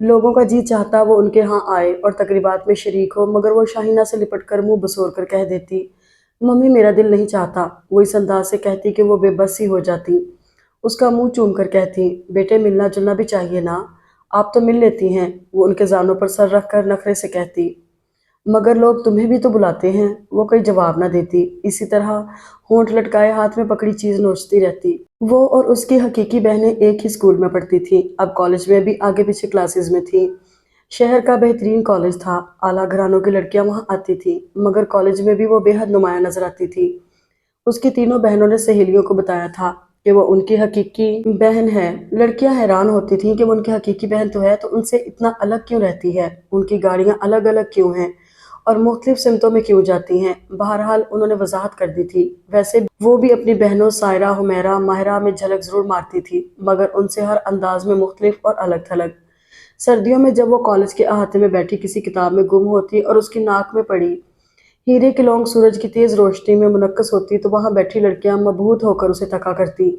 لوگوں کا جی چاہتا وہ ان کے ہاں آئے اور تقریبات میں شریک ہو، مگر وہ شاہینہ سے لپٹ کر منہ بسور کر کہہ دیتی، ممی میرا دل نہیں چاہتا۔ وہ اس انداز سے کہتی کہ وہ بے بس ہی ہو جاتی۔ اس کا منہ چوم کر کہتی، بیٹے ملنا جلنا بھی چاہیے نا، آپ تو مل لیتی ہیں۔ وہ ان کے زانوں پر سر رکھ کر نخرے سے کہتی، مگر لوگ تمہیں بھی تو بلاتے ہیں۔ وہ کوئی جواب نہ دیتی، اسی طرح ہونٹ لٹکائے ہاتھ میں پکڑی چیز نوچتی رہتی۔ وہ اور اس کی حقیقی بہنیں ایک ہی اسکول میں پڑھتی تھیں، اب کالج میں بھی آگے پیچھے کلاسز میں تھیں۔ شہر کا بہترین کالج تھا، اعلیٰ گھرانوں کی لڑکیاں وہاں آتی تھیں، مگر کالج میں بھی وہ بے حد نمایاں نظر آتی تھی۔ اس کی تینوں بہنوں نے سہیلیوں کو بتایا تھا کہ وہ ان کی حقیقی بہن ہے۔ لڑکیاں حیران ہوتی تھیں کہ وہ ان کی حقیقی بہن تو ہے تو ان سے اتنا الگ کیوں رہتی ہے، ان کی گاڑیاں الگ الگ کیوں ہیں اور مختلف سمتوں میں کیوں جاتی ہیں۔ بہرحال انہوں نے وضاحت کر دی تھی۔ ویسے وہ بھی اپنی بہنوں سائرہ، حمیرہ، ماہرہ میں جھلک ضرور مارتی تھی، مگر ان سے ہر انداز میں مختلف اور الگ تھلگ۔ سردیوں میں جب وہ کالج کے احاطے میں بیٹھی کسی کتاب میں گم ہوتی اور اس کی ناک میں پڑی ہیرے کی لونگ سورج کی تیز روشنی میں منعکس ہوتی تو وہاں بیٹھی لڑکیاں مبہوت ہو کر اسے تکا کرتی۔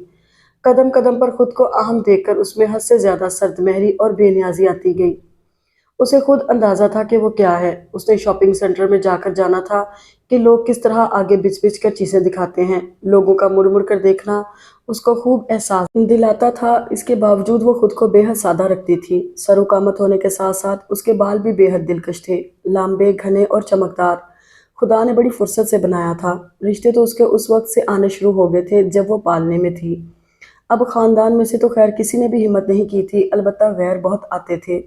قدم قدم پر خود کو اہم دیکھ کر اس میں حد سے زیادہ سرد مہری اور بے نیازی آتی گئی۔ اسے خود اندازہ تھا کہ وہ کیا ہے۔ اس نے شاپنگ سینٹر میں جا کر جانا تھا کہ لوگ کس طرح آگے بچ بچ کر چیزیں دکھاتے ہیں۔ لوگوں کا مڑ مڑ کر دیکھنا اس کو خوب احساس دلاتا تھا۔ اس کے باوجود وہ خود کو بے حد سادہ رکھتی تھی۔ سروقامت ہونے کے ساتھ ساتھ اس کے بال بھی بے حد دلکش تھے، لامبے، گھنے اور چمکدار۔ خدا نے بڑی فرصت سے بنایا تھا۔ رشتے تو اس کے اس وقت سے آنے شروع ہو گئے تھے جب وہ پالنے میں تھی۔ اب خاندان میں سے تو خیر کسی نے بھی ہمت نہیں کی تھی، البتہ غیر بہت آتے تھے۔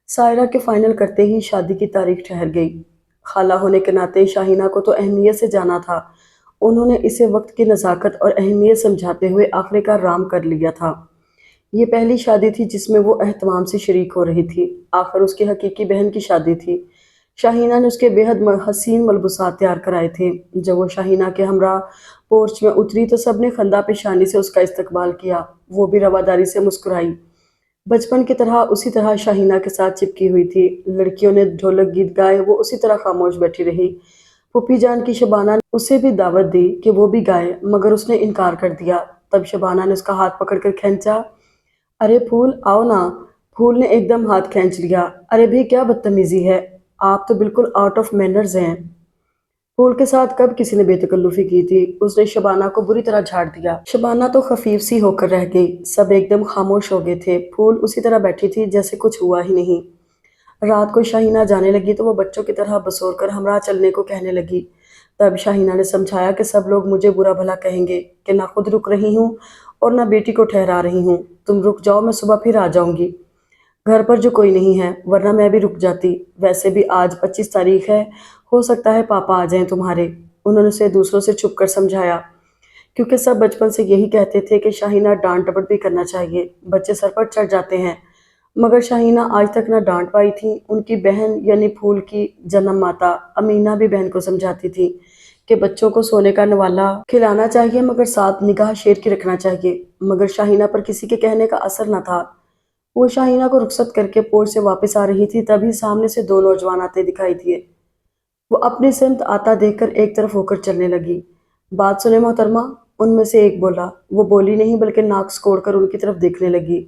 سائرہ کے فائنل کرتے ہی شادی کی تاریخ ٹھہر گئی۔ خالہ ہونے کے ناطے شاہینہ کو تو اہمیت سے جانا تھا۔ انہوں نے اسے وقت کی نزاکت اور اہمیت سمجھاتے ہوئے آخر کار رام کر لیا تھا۔ یہ پہلی شادی تھی جس میں وہ اہتمام سے شریک ہو رہی تھی۔ آخر اس کی حقیقی بہن کی شادی تھی۔ شاہینہ نے اس کے بے حد حسین ملبوسات تیار کرائے تھے۔ جب وہ شاہینہ کے ہمراہ پورچ میں اتری تو سب نے خندہ پیشانی سے اس کا استقبال کیا۔ وہ بھی رواداری سے مسکرائی۔ بچپن کی طرح اسی طرح شاہینہ کے ساتھ چپکی ہوئی تھی۔ لڑکیوں نے ڈھولک گیت گائے، وہ اسی طرح خاموش بیٹھی رہی۔ پھوپھی جان کی شبانہ نے اسے بھی دعوت دی کہ وہ بھی گائے، مگر اس نے انکار کر دیا۔ تب شبانہ نے اس کا ہاتھ پکڑ کر کھینچا، ارے پھول آؤ نا۔ پھول نے ایک دم ہاتھ کھینچ لیا، ارے بھی کیا بدتمیزی ہے، آپ تو بالکل آؤٹ آف مینرز ہیں۔ پھول کے ساتھ کب کسی نے بے تکلفی کی تھی؟ اس نے شبانہ کو بری طرح جھاڑ دیا۔ شبانہ تو خفیف سی ہو کر رہ گئی۔ سب ایک دم خاموش ہو گئے تھے۔ پھول اسی طرح بیٹھی تھی جیسے کچھ ہوا ہی نہیں۔ رات کو شاہینہ جانے لگی تو وہ بچوں کی طرح بسور کر ہمراہ چلنے کو کہنے لگی۔ تب شاہینہ نے سمجھایا کہ سب لوگ مجھے برا بھلا کہیں گے کہ نہ خود رک رہی ہوں اور نہ بیٹی کو ٹھہرا رہی ہوں۔ تم رک جاؤ، میں صبح پھر آ جاؤں گی۔ گھر پر جو کوئی نہیں ہے، ورنہ میں بھی رک جاتی۔ ویسے بھی آج 25 تاریخ ہے، ہو سکتا ہے پاپا آ جائیں تمہارے۔ انہوں نے اسے دوسروں سے چھپ کر سمجھایا، کیونکہ سب بچپن سے یہی کہتے تھے کہ شاہینہ ڈانٹ ڈپٹ بھی کرنا چاہیے، بچے سر پر چڑھ جاتے ہیں۔ مگر شاہینہ آج تک نہ ڈانٹ پائی تھی۔ ان کی بہن یعنی پھول کی جنم ماتا امینہ بھی بہن کو سمجھاتی تھی کہ بچوں کو سونے کا نوالا کھلانا چاہیے مگر ساتھ نگاہ شیر کی رکھنا چاہیے، مگر شاہینہ پر کسی کے کہنے کا اثر نہ تھا۔ وہ شاہینہ کو رخصت کر کے پورچ سے واپس آ رہی تھی، تبھی سامنے سے دو نوجوان آتے دکھائی دیے۔ وہ اپنی سمت آتا دیکھ کر ایک طرف ہو کر چلنے لگی۔ بات سنیں محترمہ، ان میں سے ایک بولا۔ وہ بولی نہیں بلکہ ناک سکوڑ کر ان کی طرف دیکھنے لگی۔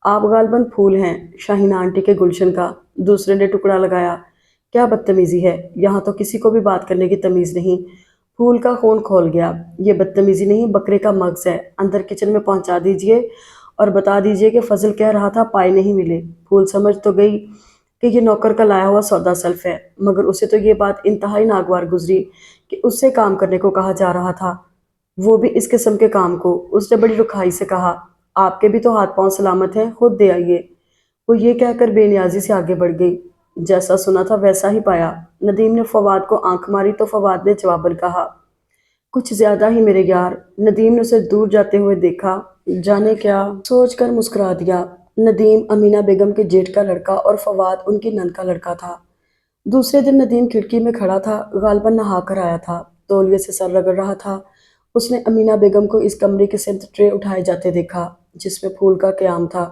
آپ غالباً پھول ہیں، شاہینہ آنٹی کے گلشن کا۔ دوسرے نے ٹکڑا لگایا، کیا بدتمیزی ہے، یہاں تو کسی کو بھی بات کرنے کی تمیز نہیں۔ پھول کا خون کھول گیا، یہ بدتمیزی نہیں، بکرے کا مغز ہے۔ اندر کچن میں پہنچا دیجئے اور بتا دیجئے کہ فضل کہہ رہا تھا پائے نہیں ملے۔ پھول سمجھ تو گئی کہ یہ نوکر کا لایا ہوا سودا سلف ہے، مگر اسے تو یہ بات انتہائی ناگوار گزری کہ اس سے کام کرنے کو کہا جا رہا تھا، وہ بھی اس قسم کے کام کو۔ اس نے بڑی رکھائی سے کہا، آپ کے بھی تو ہاتھ پاؤں سلامت ہیں، خود دے آئیے۔ وہ یہ کہہ کر بے نیازی سے آگے بڑھ گئی۔ جیسا سنا تھا ویسا ہی پایا۔ ندیم نے فواد کو آنکھ ماری تو فواد نے جواباً کہا، کچھ زیادہ ہی میرے یار۔ ندیم نے اسے دور جاتے ہوئے دیکھا، جانے کیا سوچ کر مسکرا دیا۔ ندیم امینا بیگم کے جیٹھ کا لڑکا اور فواد ان کی نند کا لڑکا تھا۔ دوسرے دن ندیم کھڑکی میں کھڑا تھا، غالباً نہا کر آیا تھا، تولیے سے سر رگڑ رہا تھا۔ اس نے امینا بیگم کو اس کمرے کی سمت ٹرے اٹھائے جاتے دیکھا جس میں پھول کا قیام تھا۔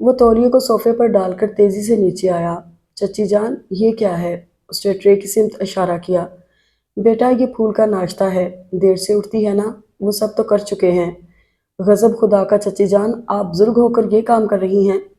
وہ تولیے کو صوفے پر ڈال کر تیزی سے نیچے آیا۔ چچی جان، یہ کیا ہے؟ اس نے ٹرے کی سمت اشارہ کیا۔ بیٹا یہ پھول کا ناشتہ ہے، دیر سے اٹھتی ہے نا، وہ سب تو کر چکے ہیں۔ غضب خدا کا چچی جان، آپ بزرگ ہو کر یہ کام کر رہی ہیں،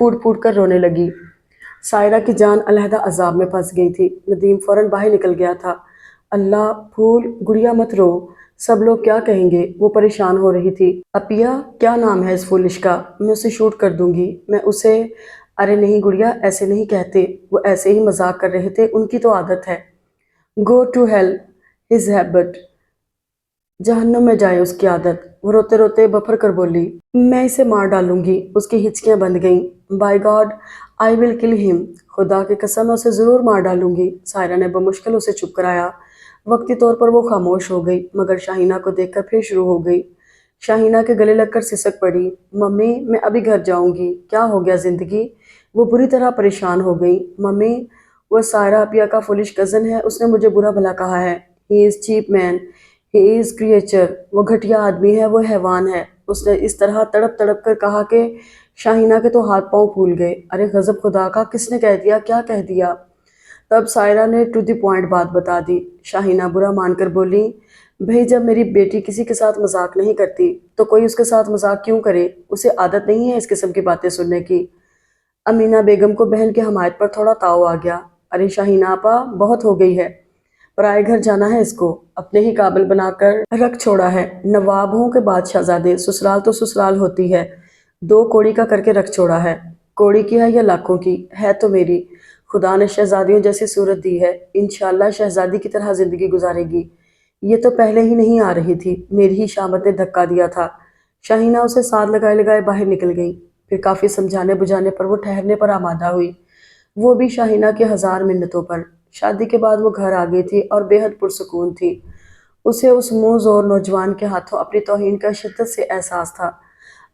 پھوٹ پھوٹ کر رونے لگی۔ سائرہ کی جان علیحدہ عذاب میں پھنس گئی تھی۔ ندیم فوراً باہر نکل گیا تھا۔ اللہ پھول گڑیا مت رو، سب لوگ کیا کہیں گے؟ وہ پریشان ہو رہی تھی۔ اپیا کیا نام ہے اس فولش کا؟ میں اسے شوٹ کر دوں گی، میں اسے… ارے نہیں گڑیا، ایسے نہیں کہتے، وہ ایسے ہی مذاق کر رہے تھے، ان کی تو عادت ہے۔ Go to hell his habit, جہنم میں جائے اس کی عادت۔ وہ روتے روتے بفر کر بولی، میں اسے مار ڈالوں گی۔ اس کی ہچکیاں بند گئیں۔ بائی گاڈ آئی ول کل ہم، خدا کی قسم میں اسے ضرور مار ڈالوں گی۔ سائرہ نے بمشکل اسے چپ کرایا۔ وقتی طور پر وہ خاموش ہو گئی، مگر شاہینہ کو دیکھ کر پھر شروع ہو گئی۔ شاہینہ کے گلے لگ کر سسک پڑی، ممی میں ابھی گھر جاؤں گی۔ کیا ہو گیا زندگی؟ وہ بری طرح پریشان ہو گئی۔ ممی وہ سائرہ اپیا کا فولش کزن ہے، اس نے مجھے برا بھلا کہا ہے۔ ہی is cheap main, he is creature, وہ گھٹیا آدمی ہے، وہ حیوان ہے۔ اس نے اس طرح تڑپ تڑپ کر کہا کہ شاہینہ کے تو ہاتھ پاؤں پھول گئے۔ ارے غضب خدا کا، کس نے کہہ دیا؟ کیا کہہ دیا؟ تب سائرہ نے ٹو دی پوائنٹ بات بتا دی۔ شاہینہ برا مان کر بولی، بھئی جب میری بیٹی کسی کے ساتھ مذاق نہیں کرتی تو کوئی اس کے ساتھ مذاق کیوں کرے؟ اسے عادت نہیں ہے اس قسم کی باتیں سننے کی۔ امینہ بیگم کو بہن کی حمایت پر تھوڑا تاؤ آ گیا۔ ارے شاہینہ آپا، بہت ہو گئی ہے، پرائے گھر جانا ہے اس کو، اپنے ہی قابل بنا کر رکھ چھوڑا ہے۔ نواب ہوں کہ بادشاہ زادے، سسرال تو سسرال ہوتی ہے، دو کوڑی کا کر کے رکھ چھوڑا ہے۔ کوڑی کی ہے یا لاکھوں کی، ہے تو میری۔ خدا نے شہزادیوں جیسی صورت دی ہے، انشاءاللہ شہزادی کی طرح زندگی گزارے گی۔ یہ تو پہلے ہی نہیں آ رہی تھی، میری ہی شامت نے دھکا دیا تھا۔ شاہینہ اسے ساتھ لگائے لگائے باہر نکل گئی۔ پھر کافی سمجھانے بجھانے پر وہ ٹھہرنے پر آمادہ ہوئی، وہ بھی شاہینہ کے ہزار منتوں پر۔ شادی کے بعد وہ گھر آ گئی تھی اور بے حد پرسکون تھی۔ اسے اس منہ زور نوجوان کے ہاتھوں اپنی توہین کا شدت سے احساس تھا،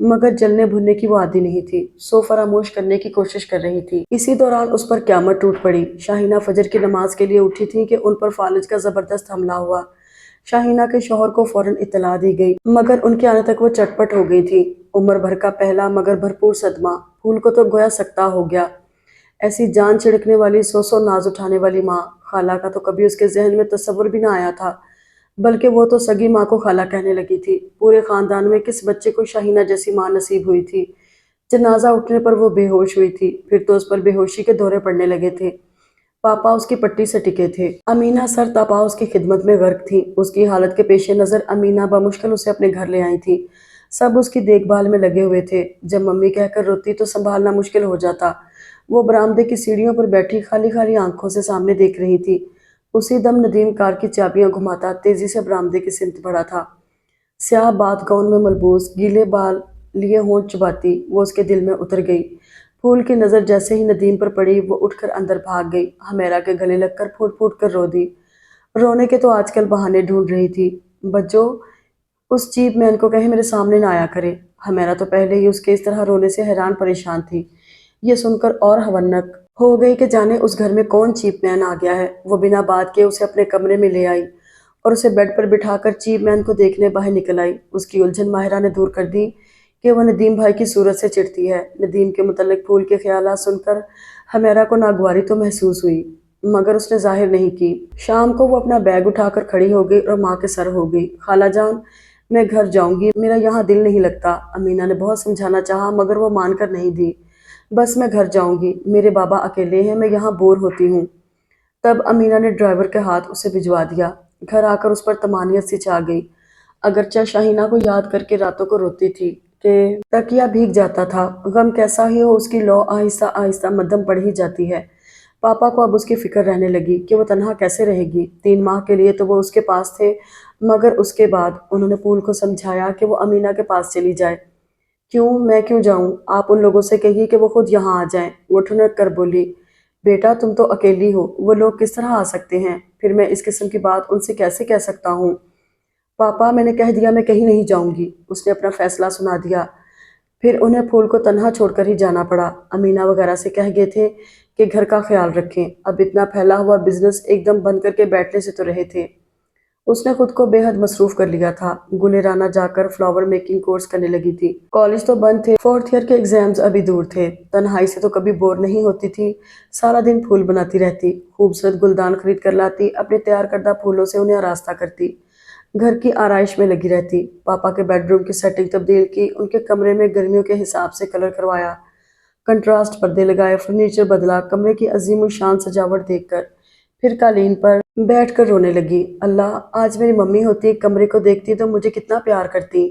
مگر جلنے بھننے کی وہ عادی نہیں تھی، سو فراموش کرنے کی کوشش کر رہی تھی۔ اسی دوران اس پر قیامت ٹوٹ پڑی۔ شاہینہ فجر کی نماز کے لیے اٹھی تھی کہ ان پر فالج کا زبردست حملہ ہوا۔ شاہینہ کے شوہر کو فوراً اطلاع دی گئی، مگر ان کے آنے تک وہ چٹ پٹ ہو گئی تھی۔ عمر بھر کا پہلا مگر بھرپور صدمہ، پھول کو تو گویا سکتہ ہو گیا۔ ایسی جان چھڑکنے والی، سو سو ناز اٹھانے والی ماں، خالہ کا تو کبھی اس کے ذہن میں تصور بھی نہ آیا تھا، بلکہ وہ تو سگی ماں کو خالہ کہنے لگی تھی۔ پورے خاندان میں کس بچے کو شاہینہ جیسی ماں نصیب ہوئی تھی؟ جنازہ اٹھنے پر وہ بے ہوش ہوئی تھی، پھر تو اس پر بے ہوشی کے دورے پڑنے لگے تھے۔ پاپا اس کی پٹی سے ٹکے تھے، امینہ سر تاپا اس کی خدمت میں غرق تھی۔ اس کی حالت کے پیش نظر امینہ بمشکل اسے اپنے گھر لے آئی تھی۔ سب اس کی دیکھ بھال میں لگے ہوئے تھے۔ جب ممی کہہ کر روتی تو سنبھالنا مشکل ہو جاتا۔ وہ برآمدے کی سیڑھیوں پر بیٹھی خالی خالی آنکھوں سے سامنے دیکھ رہی تھی۔ اسی دم ندیم کار کی چابیاں گھماتا تیزی سے برآمدے کی سمت بڑھا تھا۔ سیاہ بات گاؤن میں ملبوس، گیلے بال لیے ہونٹ چباتی، وہ اس کے دل میں اتر گئی۔ پھول کی نظر جیسے ہی ندیم پر پڑی، وہ اٹھ کر اندر بھاگ گئی، ہمیرا کے گلے لگ کر پھوٹ پھوٹ کر رو دی۔ رونے کے تو آج کل بہانے ڈھونڈ رہی تھی۔ بجو اس چیپ مین کو کہیں میرے سامنے نہ آیا کرے۔ ہمیرا تو پہلے ہی اس کے اس طرح رونے سے حیران پریشان تھی، یہ سن کر اور ہونک ہو گئی کہ جانے اس گھر میں کون چیپ مین آ گیا ہے۔ وہ بنا بات کے اسے اپنے کمرے میں لے آئی اور اسے بیڈ پر بٹھا کر چیپ مین کو دیکھنے باہر نکل آئی۔ اس کی الجھن ماہرہ نے دور کر دی کہ وہ ندیم بھائی کی صورت سے چڑھتی ہے۔ ندیم کے متعلق پھول کے خیالات سن کر ہمیرا کو ناگواری تو محسوس ہوئی، مگر اس نے ظاہر نہیں کی۔ شام کو وہ اپنا بیگ اٹھا کر کھڑی ہو گئی اور ماں کے سر ہو گئی، خالہ جان میں گھر جاؤں گی، میرا یہاں دل نہیں لگتا۔ امینہ نے بہت سمجھانا چاہا مگر وہ مان کر نہیں دی۔ بس میں گھر جاؤں گی، میرے بابا اکیلے ہیں، میں یہاں بور ہوتی ہوں۔ تب امینہ نے ڈرائیور کے ہاتھ اسے بھجوا دیا۔ گھر آ کر اس پر طمانینت سی چھا گئی، اگرچہ شاہینہ کو یاد کر کے راتوں کو روتی تھی کہ تکیہ بھیگ جاتا تھا۔ غم کیسا ہی ہو، اس کی لو آہستہ آہستہ مدھم پڑ ہی جاتی ہے۔ پاپا کو اب اس کی فکر رہنے لگی کہ وہ تنہا کیسے رہے گی۔ 3 ماہ کے لیے تو وہ اس کے پاس تھے، مگر اس کے بعد انہوں نے پھول کو سمجھایا کہ وہ امینہ کے پاس چلی جائے۔ کیوں، میں کیوں جاؤں؟ آپ ان لوگوں سے کہیے کہ وہ خود یہاں آ جائیں۔ وہ ٹھنک کر بولی، بیٹا تم تو اکیلی ہو، وہ لوگ کس طرح آ سکتے ہیں؟ پھر میں اس قسم کی بات ان سے کیسے کہہ سکتا ہوں؟ پاپا میں نے کہہ دیا میں کہیں نہیں جاؤں گی، اس نے اپنا فیصلہ سنا دیا۔ پھر انہیں پھول کو تنہا چھوڑ کر ہی جانا پڑا۔ امینہ وغیرہ سے کہہ گئے تھے کہ گھر کا خیال رکھیں، اب اتنا پھیلا ہوا بزنس ایک دم بند کر کے بیٹھنے سے تو رہے تھے۔ اس نے خود کو بے حد مصروف کر لیا تھا، گلرانہ جا کر فلاور میکنگ کورس کرنے لگی تھی۔ کالج تو بند تھے، 4th ایئر کے ایگزامز ابھی دور تھے۔ تنہائی سے تو کبھی بور نہیں ہوتی تھی، سارا دن پھول بناتی رہتی، خوبصورت گلدان خرید کر لاتی، اپنے تیار کردہ پھولوں سے انہیں آراستہ کرتی، گھر کی آرائش میں لگی رہتی۔ پاپا کے بیڈ روم کی سیٹنگ تبدیل کی، ان کے کمرے میں گرمیوں کے حساب سے کلر کروایا، کنٹراسٹ پردے لگائے، فرنیچر بدلا، کمرے کی عظیم الشان سجاوٹ دیکھ کر پھر قالین پر بیٹھ کر رونے لگی۔ اللہ، آج میری ممی ہوتی، کمرے کو دیکھتی تو مجھے کتنا پیار کرتی۔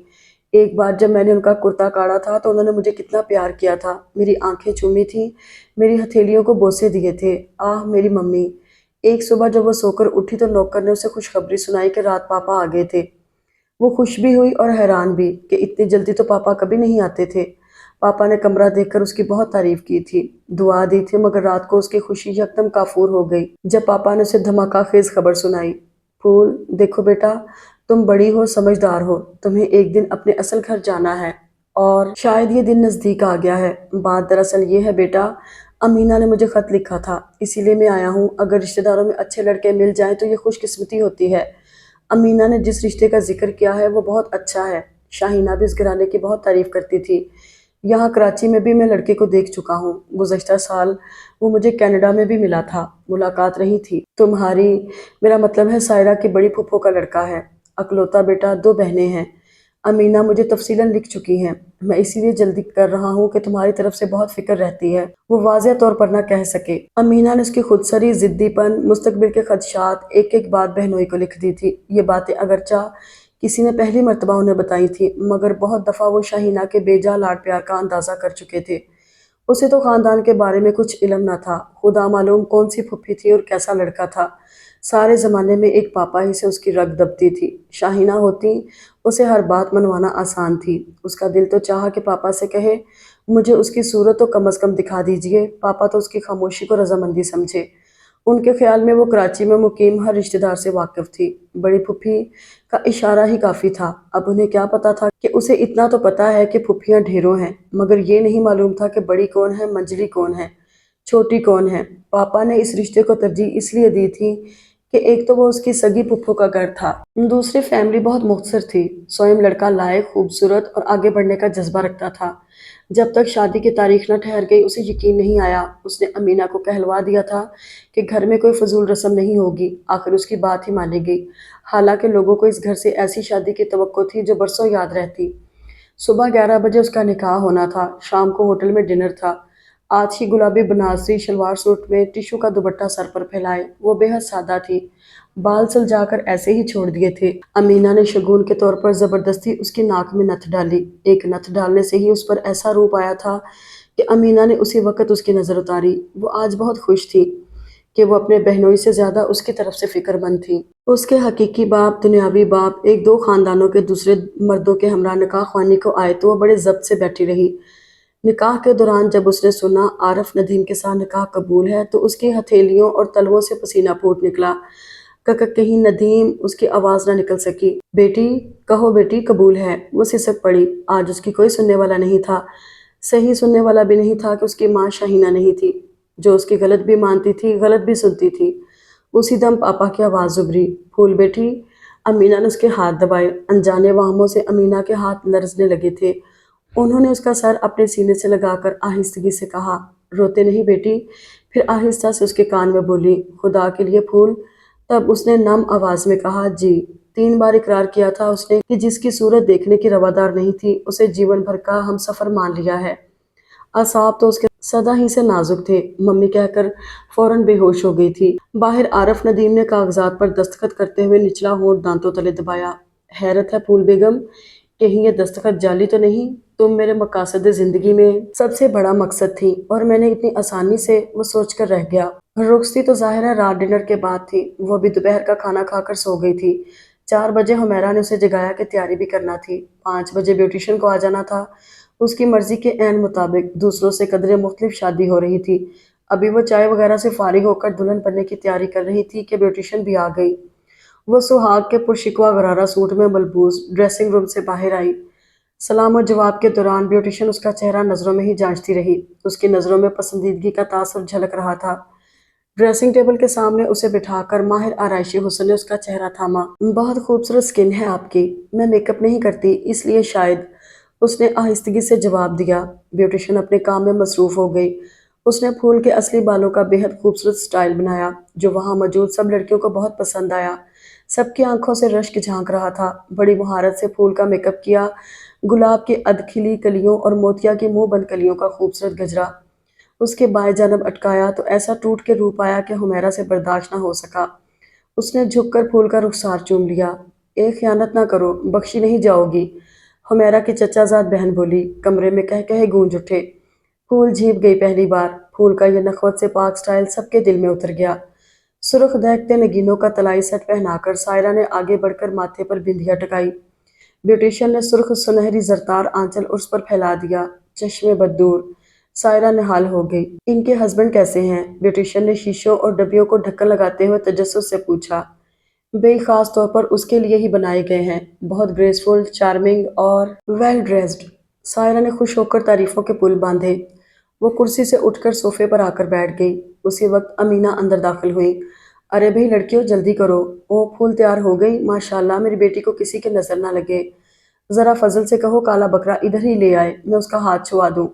ایک بار جب میں نے ان کا کرتا کاڑا تھا تو انہوں نے مجھے کتنا پیار کیا تھا، میری آنکھیں چومی تھیں، میری ہتھیلیوں کو بوسے دیے تھے۔ آہ میری ممی۔ ایک صبح جب وہ سو کر اٹھی تو نوکر نے اسے خوشخبری سنائی کہ رات پاپا آ گئے تھے۔ وہ خوش بھی ہوئی اور حیران بھی کہ اتنی جلدی تو پاپا کبھی نہیں آتے تھے۔ پاپا نے کمرہ دیکھ کر اس کی بہت تعریف کی تھی، دعا دی تھی، مگر رات کو اس کی خوشی یکدم کافور ہو گئی جب پاپا نے اسے دھماکہ خیز خبر سنائی۔ پھول، دیکھو بیٹا، تم بڑی ہو، سمجھدار ہو، تمہیں ایک دن اپنے اصل گھر جانا ہے اور شاید یہ دن نزدیک آ گیا ہے۔ بات دراصل یہ ہے بیٹا، امینہ نے مجھے خط لکھا تھا، اسی لیے میں آیا ہوں۔ اگر رشتہ داروں میں اچھے لڑکے مل جائیں تو یہ خوش قسمتی ہوتی ہے۔ امینہ نے جس رشتے کا ذکر کیا ہے وہ بہت اچھا ہے۔ شاہینہ بھی اس گھرانے کی بہت تعریف کرتی تھی۔ یہاں کراچی میں بھی میں لڑکے کو دیکھ چکا ہوں، گزشتہ سال وہ مجھے کینیڈا میں بھی ملا تھا، ملاقات رہی تھی۔ تمہاری، میرا مطلب ہے سائرہ کی بڑی پھپھو کا لڑکا ہے، اکلوتا بیٹا، 2 بہنیں ہیں۔ امینہ مجھے تفصیلاً لکھ چکی ہیں، میں اسی لیے جلدی کر رہا ہوں کہ تمہاری طرف سے بہت فکر رہتی ہے۔ وہ واضح طور پر نہ کہہ سکے۔ امینہ نے اس کی خودسری، ضدی پن، مستقبل کے خدشات، ایک ایک بات بہنوئی کو لکھ دی تھی۔ یہ باتیں اگرچہ کسی نے پہلی مرتبہ انہیں بتائی تھی، مگر بہت دفعہ وہ شاہینہ کے بے جا لاڈ پیار کا اندازہ کر چکے تھے۔ اسے تو خاندان کے بارے میں کچھ علم نہ تھا، خدا معلوم کون سی پھپھی تھی اور کیسا لڑکا تھا۔ سارے زمانے میں ایک پاپا ہی سے اس کی رگ دبتی تھی۔ شاہینہ ہوتی، اسے ہر بات منوانا آسان تھی۔ اس کا دل تو چاہا کہ پاپا سے کہے، مجھے اس کی صورت تو کم از کم دکھا دیجئے۔ پاپا تو اس کی خاموشی کو رضامندی سمجھے۔ ان کے خیال میں وہ کراچی میں مقیم ہر رشتہ دار سے واقف تھی، بڑی پھپھی کا اشارہ ہی کافی تھا۔ اب انہیں کیا پتا تھا کہ اسے اتنا تو پتا ہے کہ پھپھیاں ڈھیروں ہیں، مگر یہ نہیں معلوم تھا کہ بڑی کون ہے، منجلی کون ہے، چھوٹی کون ہے۔ پاپا نے اس رشتے کو ترجیح اس لیے دی تھی کہ ایک تو وہ اس کی سگی پھپھو کا گھر تھا، دوسری فیملی بہت مختصر تھی، سوئم لڑکا لائق، خوبصورت اور آگے بڑھنے کا جذبہ رکھتا تھا۔ جب تک شادی کی تاریخ نہ ٹھہر گئی اسے یقین نہیں آیا۔ اس نے امینہ کو کہلوا دیا تھا کہ گھر میں کوئی فضول رسم نہیں ہوگی، آخر اس کی بات ہی مانی گئی، حالانکہ لوگوں کو اس گھر سے ایسی شادی کی توقع تھی جو برسوں یاد رہتی۔ صبح 11 بجے اس کا نکاح ہونا تھا، شام کو ہوٹل میں ڈنر تھا۔ آج ہی گلابی بنارسی شلوار سوٹ میں ٹشو کا دوپٹہ سر پر پھیلائے، وہ بے حد سادہ تھی، بال سلجھا کر ایسے ہی چھوڑ دیے تھے۔ امینہ نے شگون کے طور پر زبردستی اس کی ناک میں نتھ ڈالی۔ ایک نتھ ڈالنے سے ہی اس پر ایسا روپ آیا تھا کہ امینہ نے اسی وقت اس کی نظر اتاری۔ وہ آج بہت خوش تھی کہ وہ اپنے بہنوئی سے زیادہ اس کی طرف سے فکر مند تھی۔ اس کے حقیقی باپ، دنیاوی باپ، ایک دو خاندانوں کے دوسرے مردوں کے ہمراہ نکاح خوانی کو آئے تو وہ بڑے ضبط سے بیٹھی رہی۔ نکاح کے دوران جب اس نے سنا عارف ندیم کے ساتھ نکاح قبول ہے تو اس کی ہتھیلیوں اور تلووں سے پسینہ پھوٹ نکلا۔ کہیں ندیم، اس کی آواز نہ نکل سکی۔ بیٹی، کہو بیٹی، قبول ہے۔ وہ سسک پڑی۔ آج اس کی کوئی سننے والا نہیں تھا، صحیح سننے والا بھی نہیں تھا کہ اس کی ماں شاہینہ نہیں تھی، جو اس کی غلط بھی مانتی تھی، غلط بھی سنتی تھی۔ اسی دم پاپا کی آواز ابھری، پھول بیٹی۔ امینہ نے اس کے ہاتھ دبائے، انجانے واہموں سے امینہ کے ہاتھ لرزنے لگے تھے۔ انہوں نے اس کا سر اپنے سینے سے لگا کر آہستگی سے کہا، روتے نہیں بیٹی؟ پھر آہستہ سے اس کے کان میں بولی، خدا کے لیے پھول۔ تب اس نے نم آواز میں کہا، جی۔ 3 بار اقرار کیا تھا اس نے کہ جس کی صورت دیکھنے کی روادار نہیں تھی اسے جیون بھر کا ہم سفر مان لیا ہے۔ اعصاب تو اس کے سدا ہی سے نازک تھے، ممی کہہ کر فوراً بے ہوش ہو گئی تھی۔ باہر عارف ندیم نے کاغذات پر دستخط کرتے ہوئے نچلا ہونٹ دانتوں تلے دبایا۔ حیرت ہے پھول بیگم، کہیں یہ دستخط جعلی تو نہیں؟ تم میرے مقاصد زندگی میں سب سے بڑا مقصد تھی اور میں نے اتنی آسانی سے وہ سوچ کر رہ گیا۔ رخصتی تو ظاہر ہے رات ڈنر کے بعد تھی، وہ بھی دوپہر کا کھانا کھا کر سو گئی تھی۔ 4 بجے حمیرہ نے اسے جگایا کہ تیاری بھی کرنا تھی، 5 بجے بیوٹیشن کو آ جانا تھا۔ اس کی مرضی کے عین مطابق دوسروں سے قدرے مختلف شادی ہو رہی تھی۔ ابھی وہ چائے وغیرہ سے فارغ ہو کر دلہن بننے کی تیاری کر رہی تھی کہ بیوٹیشن بھی آ گئی۔ وہ سہاگ کے پرشکوہ غرارہ سوٹ میں ملبوس ڈریسنگ روم سے باہر آئی۔ سلام و جواب کے دوران بیوٹیشن اس کا چہرہ نظروں میں ہی جانچتی رہی۔ اس کی نظروں میں پسندیدگی کا تاثر جھلک رہا تھا۔ ڈریسنگ ٹیبل کے سامنے اسے بٹھا کر ماہر آرائشی حسن نے اس کا چہرہ تھاما۔ بہت خوبصورت سکن ہے آپ کی، میں میک اپ نہیں کرتی اس لیے شاید، اس نے آہستگی سے جواب دیا۔ بیوٹیشن اپنے کام میں مصروف ہو گئی۔ اس نے پھول کے اصلی بالوں کا بے حد خوبصورت سٹائل بنایا جو وہاں موجود سب لڑکیوں کو بہت پسند آیا۔ سب کی آنکھوں سے رشک جھانک رہا تھا۔ بڑی مہارت سے پھول کا میک اپ کیا، گلاب کی ادکھلی کلیوں اور موتیا کی منہ بند کلیوں کا خوبصورت گجرا اس کے بائیں جانب اٹکایا تو ایسا ٹوٹ کے روپ آیا کہ حمیرہ سے برداشت نہ ہو سکا۔ اس نے جھک کر پھول کا رخسار چوم لیا۔ ایک خیانت نہ کرو، بخشی نہیں جاؤ گی، حمیرہ کی چچا زاد بہن بولی۔ کمرے میں کہے گونج اٹھے۔ پھول جھیپ گئی پہلی بار۔ پھول کا یہ نخوت سے پاک سٹائل سب کے دل میں اتر گیا۔ سرخ دہکتے نگینوں کا طلائی سیٹ پہنا کر سائرہ نے آگے بڑھ کر ماتھے پر بندیا ٹکائی۔ بیوٹیشین نے سرخ سنہری زرتار آنچل اس پر پھیلا دیا۔ چشمے بد دور۔ سائرہ نہال ہو گئی۔ ان کے ہسبینڈ کیسے ہیں؟ بیوٹیشین نے شیشوں اور ڈبیوں کو ڈھکن لگاتے ہوئے تجسس سے پوچھا۔ بے خاص طور پر اس کے لیے ہی بنائے گئے ہیں، بہت گریسفل، چارمنگ اور ویل ڈریسڈ۔ سائرہ نے خوش ہو کر تعریفوں کے پل باندھے۔ وہ کرسی سے اٹھ کر صوفے پر آ کر بیٹھ گئی۔ اسی وقت امینہ اندر داخل ہوئیں۔ ارے بھئی لڑکیوں جلدی کرو، وہ پھول تیار ہو گئی، ماشاءاللہ میری بیٹی کو کسی کی نظر نہ لگے۔ ذرا فضل سے کہو کالا بکرا ادھر ہی لے آئے، میں اس کا ہاتھ چھوا دوں۔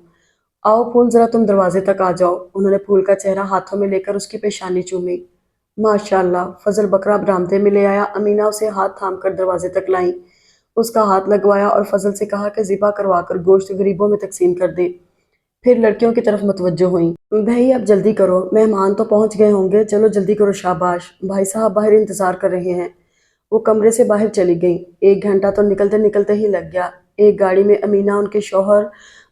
آؤ پھول ذرا تم دروازے تک آ جاؤ۔ انہوں نے پھول کا چہرہ ہاتھوں میں لے کر اس کی پیشانی چومی۔ ماشاءاللہ، فضل بکرا برآمدے میں لے آیا۔ امینہ اسے ہاتھ تھام کر دروازے تک لائیں۔ اس کا ہاتھ لگوایا اور فضل سے کہا کہ ذبح کروا کر گوشت غریبوں میں تقسیم کر دے۔ پھر لڑکیوں کی طرف متوجہ ہوئیں۔ بھئی اب جلدی کرو، مہمان تو پہنچ گئے ہوں گے، چلو جلدی کرو شاباش، بھائی صاحب باہر انتظار کر رہے ہیں۔ وہ کمرے سے باہر چلی گئیں۔ 1 گھنٹہ تو نکلتے نکلتے ہی لگ گیا۔ ایک گاڑی میں امینہ، ان کے شوہر،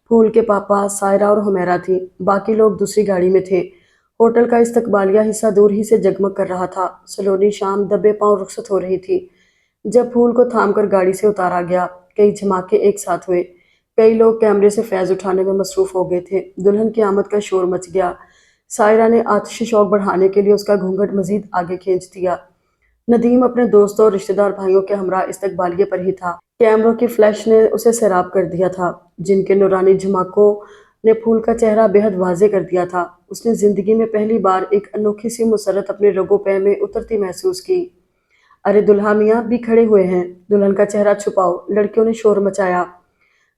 پھول کے پاپا، سائرہ اور حمیرہ تھیں۔ باقی لوگ دوسری گاڑی میں تھے۔ ہوٹل کا استقبالیہ حصہ دور ہی سے جگمگ کر رہا تھا۔ سلونی شام دبے پاؤں رخصت ہو رہی تھی۔ جب پھول کو تھام کر گاڑی سے اتارا گیا، کئی جھماکے ایک ساتھ ہوئے۔ کئی لوگ کیمرے سے فیض اٹھانے میں مصروف ہو گئے تھے۔ دلہن کی آمد کا شور مچ گیا۔ سائرہ نے آتشی شوق بڑھانے کے لیے اس کا گھونگھٹ مزید آگے کھینچ دیا۔ ندیم اپنے دوستوں اور رشتہ دار بھائیوں کے ہمراہ استقبالیے پر ہی تھا۔ کیمروں کی فلیش نے اسے سیراب کر دیا تھا، جن کے نورانی جھماکوں نے پھول کا چہرہ بے حد واضح کر دیا تھا۔ اس نے زندگی میں پہلی بار ایک انوکھی سی مسرت اپنے رگوں پے میں اترتی محسوس کی۔ ارے دلہا میاں بھی کھڑے ہوئے ہیں، دلہن کا چہرہ چھپاؤ، لڑکیوں نے شور مچایا۔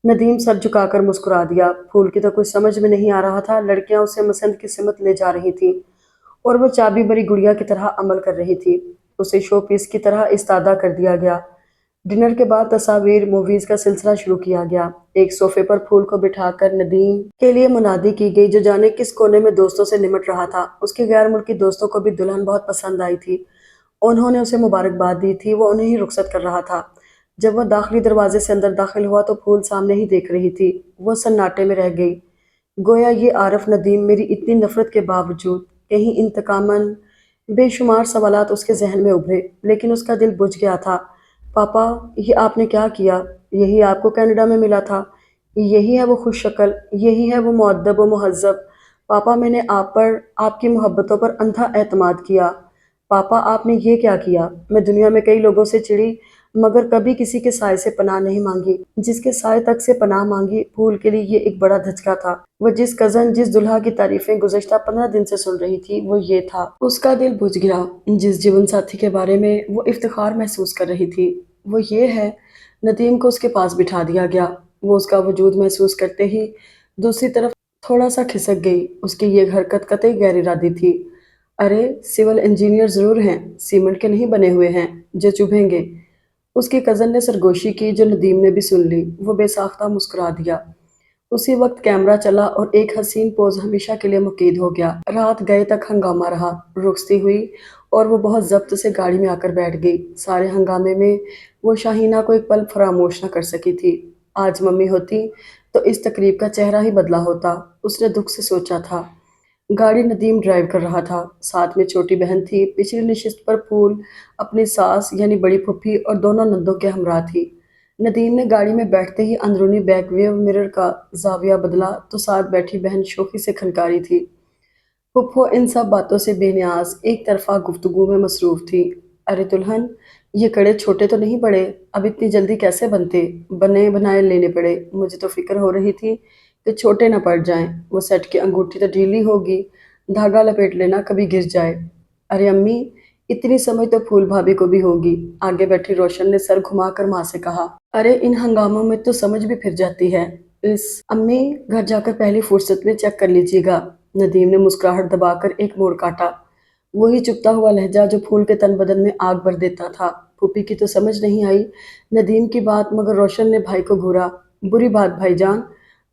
ندیم سر جھکا کر مسکرا دیا۔ پھول کی تو کچھ سمجھ میں نہیں آ رہا تھا، لڑکیاں اسے مسند کی سمت لے جا رہی تھیں اور وہ چابی بری گڑیا کی طرح عمل کر رہی تھی۔ اسے شو پیس کی طرح استادہ کر دیا گیا۔ ڈنر کے بعد تصاویر موویز کا سلسلہ شروع کیا گیا۔ ایک صوفے پر پھول کو بٹھا کر ندیم کے لیے منادی کی گئی، جو جانے کس کونے میں دوستوں سے نمٹ رہا تھا۔ اس کے غیر ملکی دوستوں کو بھی دلہن بہت پسند آئی تھی۔ انہوں نے اسے مبارکباد دی تھی۔ وہ انہیں ہی رخصت کر رہا تھا۔ جب وہ داخلی دروازے سے اندر داخل ہوا تو پھول سامنے ہی دیکھ رہی تھی۔ وہ سناٹے میں رہ گئی۔ گویا یہ عارف ندیم میری اتنی نفرت کے باوجود کہیں انتقاماً، بے شمار سوالات اس کے ذہن میں ابھرے، لیکن اس کا دل بجھ گیا تھا۔ پاپا، یہ آپ نے کیا کیا؟ یہی آپ کو کینیڈا میں ملا تھا، یہی ہے وہ خوش شکل، یہی ہے وہ مؤدب و مہذب۔ پاپا میں نے آپ پر، آپ کی محبتوں پر اندھا اعتماد کیا۔ پاپا آپ نے یہ کیا کیا؟ میں دنیا میں کئی لوگوں سے چڑھی، مگر کبھی کسی کے سائے سے پناہ نہیں مانگی۔ جس کے سائے تک سے پناہ مانگی، پھول کے لیے یہ ایک بڑا دھچکا تھا۔ وہ جس کزن، جس دلہا کی تعریفیں گزشتہ 15 دن سے سن رہی تھی، وہ یہ تھا۔ اس کا دل بجھ گیا۔ جس جیون ساتھی کے بارے میں وہ افتخار محسوس کر رہی تھی، وہ یہ ہے۔ ندیم کو اس کے پاس بٹھا دیا گیا۔ وہ اس کا وجود محسوس کرتے ہی دوسری طرف تھوڑا سا کھسک گئی۔ اس کی یہ حرکت قطعی غیر ارادی تھی۔ ارے سول انجینئر ضرور ہیں، سیمنٹ کے نہیں بنے ہوئے ہیں جو چبھیں گے۔ اس کی کزن نے سرگوشی کی، جو ندیم نے بھی سن لی۔ وہ بے ساختہ مسکرا دیا۔ اسی وقت کیمرہ چلا اور ایک حسین پوز ہمیشہ کے لیے مقید ہو گیا۔ رات گئے تک ہنگامہ رہا۔ رخصتی ہوئی اور وہ بہت ضبط سے گاڑی میں آ کر بیٹھ گئی۔ سارے ہنگامے میں وہ شاہینہ کو ایک پل فراموش نہ کر سکی تھی۔ آج ممی ہوتی تو اس تقریب کا چہرہ ہی بدلا ہوتا، اس نے دکھ سے سوچا تھا۔ گاڑی ندیم ڈرائیو کر رہا تھا۔ ساتھ میں چھوٹی بہن تھی۔ پچھلی نشست پر پھول اپنی ساس یعنی بڑی پھپھی اور دونوں نندوں کے ہمراہ تھی۔ ندیم نے گاڑی میں بیٹھتے ہی اندرونی بیک ویو مرر کا زاویہ بدلا تو ساتھ بیٹھی بہن شوخی سے کھنکاری تھی۔ پھپھو ان سب باتوں سے بے نیاز ایک طرفہ گفتگو میں مصروف تھی۔ ارے دلہن، یہ کڑے چھوٹے تو نہیں پڑے؟ اب اتنی جلدی کیسے بنتے؟ بنے بنائے لینے پڑے۔ مجھے تو فکر ہو رہی تھی کہ چھوٹے نہ پڑ جائیں۔ وہ سیٹ کی انگوٹھی تو ڈھیلی ہوگی، دھاگا لپیٹ لینا کبھی گر جائے۔ ارے امی، اتنی سمجھ تو پھول بھابھی کو بھی ہوگی، آگے بیٹھی روشن نے سر گھما کر ماں سے کہا۔ ارے ان ہنگاموں میں تو سمجھ بھی پھر جاتی ہے۔ امی گھر جا کر پہلی فرصت میں چیک کر لیجیے گا۔ ندیم نے مسکراہٹ دبا کر ایک موڑ کاٹا۔ وہی چپتا ہوا لہجہ جو پھول کے تن بدن میں آگ بھر دیتا تھا۔ پھوپھی کی تو سمجھ نہیں آئی ندیم کی بات، مگر روشن نے بھائی کو گھورا۔ بری بات بھائی جان،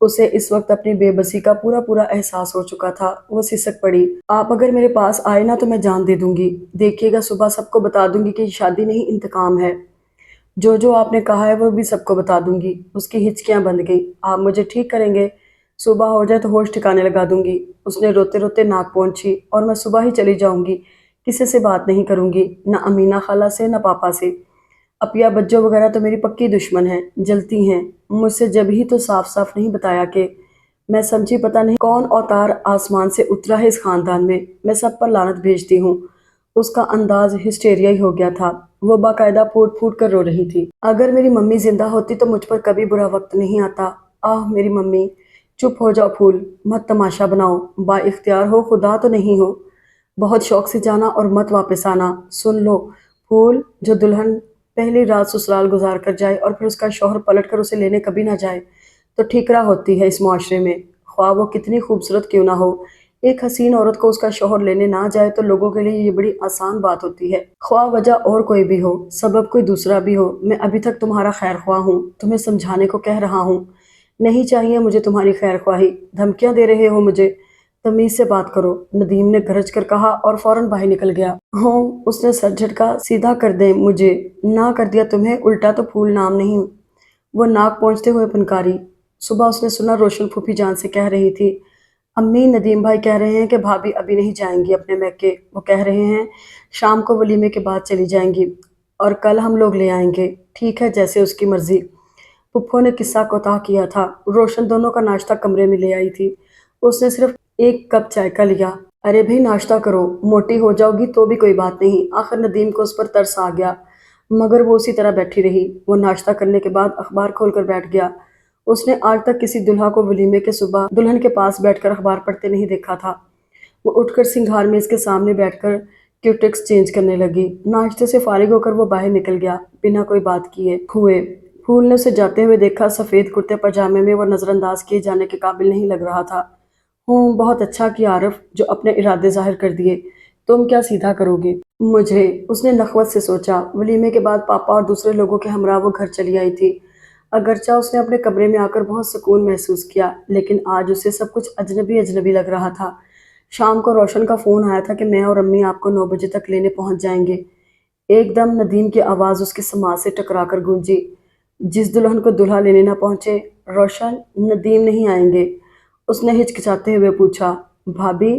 اسے اس وقت اپنی بے بسی کا پورا پورا احساس ہو چکا تھا۔ وہ سسک پڑی، آپ اگر میرے پاس آئے نا تو میں جان دے دوں گی، دیکھیے گا صبح سب کو بتا دوں گی کہ یہ شادی نہیں انتقام ہے، جو آپ نے کہا ہے وہ بھی سب کو بتا دوں گی۔ اس کی ہچکیاں بندھ گئیں۔ آپ مجھے ٹھیک کریں گے؟ صبح ہو جائے تو ہوش ٹھکانے لگا دوں گی۔ اس نے روتے روتے ناک پونچھی، اور میں صبح ہی چلی جاؤں گی، کسی سے بات نہیں کروں گی، نہ امینہ خالہ سے نہ پاپا سے۔ اپیا بجو وغیرہ تو میری پکی دشمن ہیں، جلتی ہیں مجھ سے، جب ہی تو صاف صاف نہیں بتایا کہ میں سمجھی پتہ نہیں کون اوتار آسمان سے اترا ہے اس خاندان میں سب پر لعنت بھیجتی ہوں۔ اس کا انداز ہسٹیریائی ہو گیا تھا، وہ باقاعدہ پھوٹ پھوٹ کر رو رہی تھی۔ اگر میری ممی زندہ ہوتی تو مجھ پر کبھی برا وقت نہیں آتا۔ آہ میری ممی، چپ ہو جاؤ پھول، مت تماشا بناؤ، با اختیار ہو خدا تو نہیں ہو، بہت شوق سے جانا اور مت واپس آنا۔ سن لو پھول، جو دلہن پہلی رات سسرال گزار کر جائے اور پھر اس کا شوہر پلٹ کر اسے لینے کبھی نہ جائے تو ٹھیکرا ہوتی ہے اس معاشرے میں، خواہ وہ کتنی خوبصورت کیوں نہ ہو۔ ایک حسین عورت کو اس کا شوہر لینے نہ جائے تو لوگوں کے لیے یہ بڑی آسان بات ہوتی ہے، خواہ وجہ اور کوئی بھی ہو، سبب کوئی دوسرا بھی ہو۔ میں ابھی تک تمہارا خیر خواہ ہوں، تمہیں سمجھانے کو کہہ رہا ہوں، نہیں چاہیے مجھے تمہاری خیر خواہی، دھمکیاں دے رہے ہو مجھے، تمیز سے بات کرو، ندیم نے گرج کر کہا اور فوراً باہر نکل گیا۔ ہوں، اس نے سر جھٹکا، سیدھا کر دیں مجھے، نہ کر دیا تمہیں، الٹا تو پھول نام نہیں۔ وہ ناک پہنچتے ہوئے پنکاری۔ صبح اس نے سنا روشن پھوپھی جان سے کہہ رہی تھی، امی ندیم بھائی کہہ رہے ہیں کہ بھابھی ابھی نہیں جائیں گی اپنے میکے، وہ کہہ رہے ہیں شام کو ولیمے کے بعد چلی جائیں گی اور کل ہم لوگ لے آئیں گے۔ ٹھیک ہے، جیسے اس کی مرضی۔ پھپھو نے قصہ کوتاہ کیا تھا، روشن دونوں کا ناشتہ کمرے میں لے آئی تھی۔ اس نے صرف ایک کپ چائے کا لیا۔ ارے بھائی ناشتہ کرو، موٹی ہو جاؤ گی تو بھی کوئی بات نہیں۔ آخر ندیم کو اس پر ترس آ گیا، مگر وہ اسی طرح بیٹھی رہی۔ وہ ناشتہ کرنے کے بعد اخبار کھول کر بیٹھ گیا۔ اس نے آج تک کسی دلہا کو ولیمے کے صبح دلہن کے پاس بیٹھ کر اخبار پڑھتے نہیں دیکھا تھا۔ وہ اٹھ کر سنگھار میں اس کے سامنے بیٹھ کر کیوٹکس چینج کرنے لگی۔ ناشتے سے فارغ ہو کر وہ باہر نکل گیا، بنا کوئی بات کیے ہوئے۔ پھول نے اسے جاتے ہوئے دیکھا، سفید کرتے پاجامے میں وہ نظر انداز کیے جانے کے قابل نہیں لگ رہا تھا۔ ہوں، بہت اچھا کیا عارف، جو اپنے ارادے ظاہر کر دیے۔ تم کیا سیدھا کرو گے؟ مجھے، اس نے نخوت سے سوچا۔ ولیمے کے بعد پاپا اور دوسرے لوگوں کے ہمراہ وہ گھر چلی آئی تھی۔ اگرچہ اس نے اپنے کمرے میں آ کر بہت سکون محسوس کیا، لیکن آج اسے سب کچھ اجنبی اجنبی لگ رہا تھا۔ شام کو روشن کا فون آیا تھا کہ میں اور امی آپ کو 9 بجے تک لینے پہنچ جائیں گے۔ ایک دم ندیم کی آواز اس کے سماعت سے ٹکرا کر گونجی۔ جس دلہن کو دلہا لینے نہ پہنچے، روشن، ندیم نہیں آئیں گے؟ اس نے ہچکچاتے ہوئے پوچھا۔ بھابھی،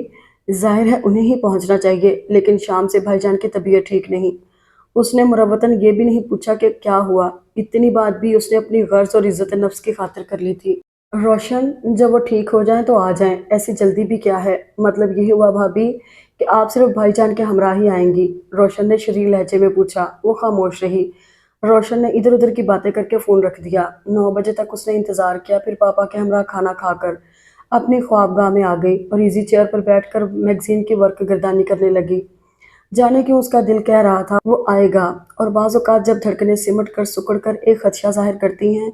ظاہر ہے انہیں ہی پہنچنا چاہیے، لیکن شام سے بھائی جان کی طبیعت ٹھیک نہیں۔ اس نے مروتاً یہ بھی نہیں پوچھا کہ کیا ہوا، اتنی بات بھی اس نے اپنی غرض اور عزت نفس کی خاطر کر لی تھی۔ روشن، جب وہ ٹھیک ہو جائیں تو آ جائیں، ایسی جلدی بھی کیا ہے؟ مطلب یہ ہوا بھابھی کہ آپ صرف بھائی جان کے ہمراہ ہی آئیں گی؟ روشن نے شریر لہجے میں پوچھا۔ وہ خاموش رہی۔ روشن نے ادھر ادھر کی باتیں کر کے فون رکھ دیا۔ 9 بجے تک اس نے انتظار کیا، پھر پاپا کے ہمراہ کھانا کھا کر اپنی خوابگاہ میں آ گئی اور ایزی چیئر پر بیٹھ کر میگزین کی ورق گردانی کرنے لگی۔ جانے کیوں اس کا دل کہہ رہا تھا وہ آئے گا، اور بعض اوقات جب دھڑکنیں سمٹ کر سکڑ کر ایک خدشہ ظاہر کرتی ہیں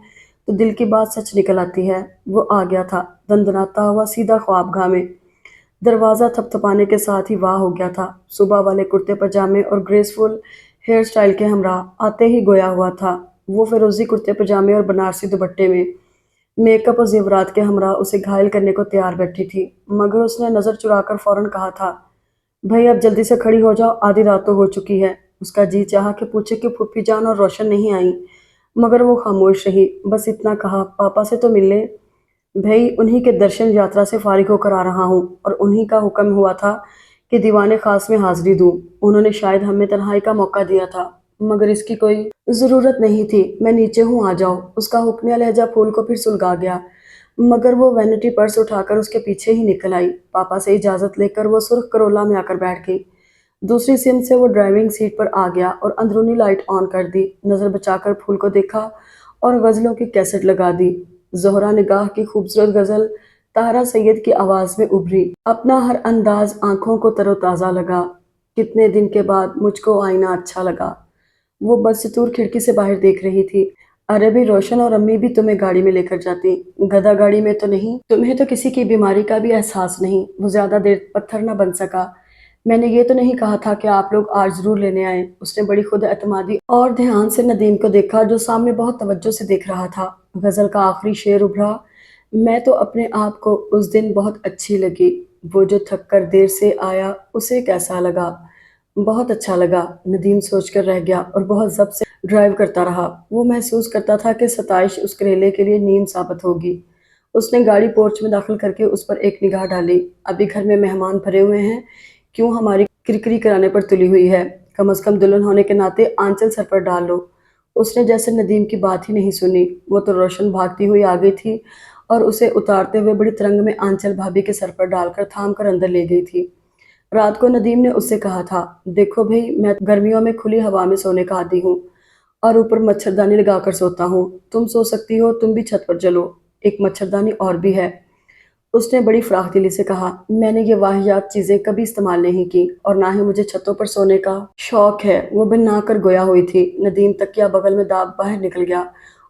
تو دل کی بات سچ نکل آتی ہے۔ وہ آ گیا تھا، دندناتا ہوا سیدھا خوابگاہ میں۔ دروازہ تھپ تھپانے کے ساتھ ہی واہ ہو گیا تھا۔ صبح والے کرتے پاجامے اور گریسفل ہیئر سٹائل کے ہمراہ آتے ہی گویا ہوا تھا۔ وہ فیروزی کرتے پاجامے اور بنارسی دوپٹے میں میک اپ اور زیورات کے ہمراہ اسے گھائل کرنے کو تیار بیٹھی تھی، مگر اس نے نظر چرا کر فوراً کہا تھا، بھائی اب جلدی سے کھڑی ہو جاؤ، آدھی رات تو ہو چکی ہے۔ اس کا جی چاہا کہ پوچھے کہ پھوپھی جان اور روشن نہیں آئیں، مگر وہ خاموش رہی۔ بس اتنا کہا، پاپا سے تو مل لیں بھائی، انہی کے درشن یاترا سے فارغ ہو کر آ رہا ہوں، اور انہی کا حکم ہوا تھا کہ دیوان خاص میں حاضری دوں۔ انہوں نے شاید ہمیں تنہائی کا موقع دیا تھا، مگر اس کی کوئی ضرورت نہیں تھی۔ میں نیچے ہوں، آ جاؤ۔ اس کا حکمیہ لہجہ پھول کو پھر سلگا گیا، مگر وہ وینٹی پرس اٹھا کر اس کے پیچھے ہی نکل آئی۔ پاپا سے اجازت لے کر وہ سرخ کرولا میں آ کر بیٹھ گئی۔ دوسری سمت سے وہ ڈرائیونگ سیٹ پر آ گیا اور اندرونی لائٹ آن کر دی، نظر بچا کر پھول کو دیکھا اور غزلوں کی کیسٹ لگا دی۔ زہرہ نگاہ کی خوبصورت غزل طاہرہ سید کی آواز میں ابھری۔ اپنا ہر انداز آنکھوں کو تر و تازہ لگا، کتنے دن کے بعد مجھ کو آئینہ اچھا لگا۔ وہ بدستور کھڑکی سے باہر دیکھ رہی تھی۔ ارے بھی روشن اور امی بھی تمہیں گاڑی میں لے کر جاتی، گدھا گاڑی میں تو نہیں؟ تمہیں تو کسی کی بیماری کا بھی احساس نہیں۔ وہ زیادہ دیر پتھر نہ بن سکا۔ میں نے یہ تو نہیں کہا تھا کہ آپ لوگ آج ضرور لینے آئیں۔ اس نے بڑی خود اعتمادی اور دھیان سے ندیم کو دیکھا، جو سامنے بہت توجہ سے دیکھ رہا تھا۔ غزل کا آخری شعر ابھرا، میں تو اپنے آپ کو اس دن بہت اچھی لگی۔ وہ جو تھک کر دیر سے آیا اسے کیسا لگا؟ بہت اچھا لگا، ندیم سوچ کر رہ گیا اور بہت ضبط سے ڈرائیو کرتا رہا۔ وہ محسوس کرتا تھا کہ ستائش اس کریلے کے لیے نیند ثابت ہوگی۔ اس نے گاڑی پورچ میں داخل کر کے اس پر ایک نگاہ ڈالی۔ ابھی گھر میں مہمان بھرے ہوئے ہیں، کیوں ہماری کرکری کرانے پر تلی ہوئی ہے؟ کم از کم دلہن ہونے کے ناطے آنچل سر پر ڈال لو۔ اس نے جیسے ندیم کی بات ہی نہیں سنی۔ وہ تو روشن بھاگتی ہوئی آ گئی تھی اور اسے اتارتے ہوئے بڑی ترنگ میں آنچل بھابھی کے سر پر ڈال کر تھام کر اندر لے گئی تھی۔ رات کو ندیم نے اس سے کہا تھا، دیکھو بھئی، میں گرمیوں میں کھلی ہوا میں سونے کا عادی ہوں اور اوپر مچھردانی لگا کر سوتا ہوں۔ تم سو سکتی ہو، تم بھی چھت پر چلو، ایک مچھردانی اور بھی ہے۔ اس نے بڑی فراخ دلی سے کہا، میں نے یہ واہیات چیزیں کبھی استعمال نہیں کی اور نہ ہی مجھے چھتوں پر سونے کا شوق ہے۔ وہ بن نہا کر گویا ہوئی تھی۔ ندیم تکیہ بغل میں داب باہر نکل گیا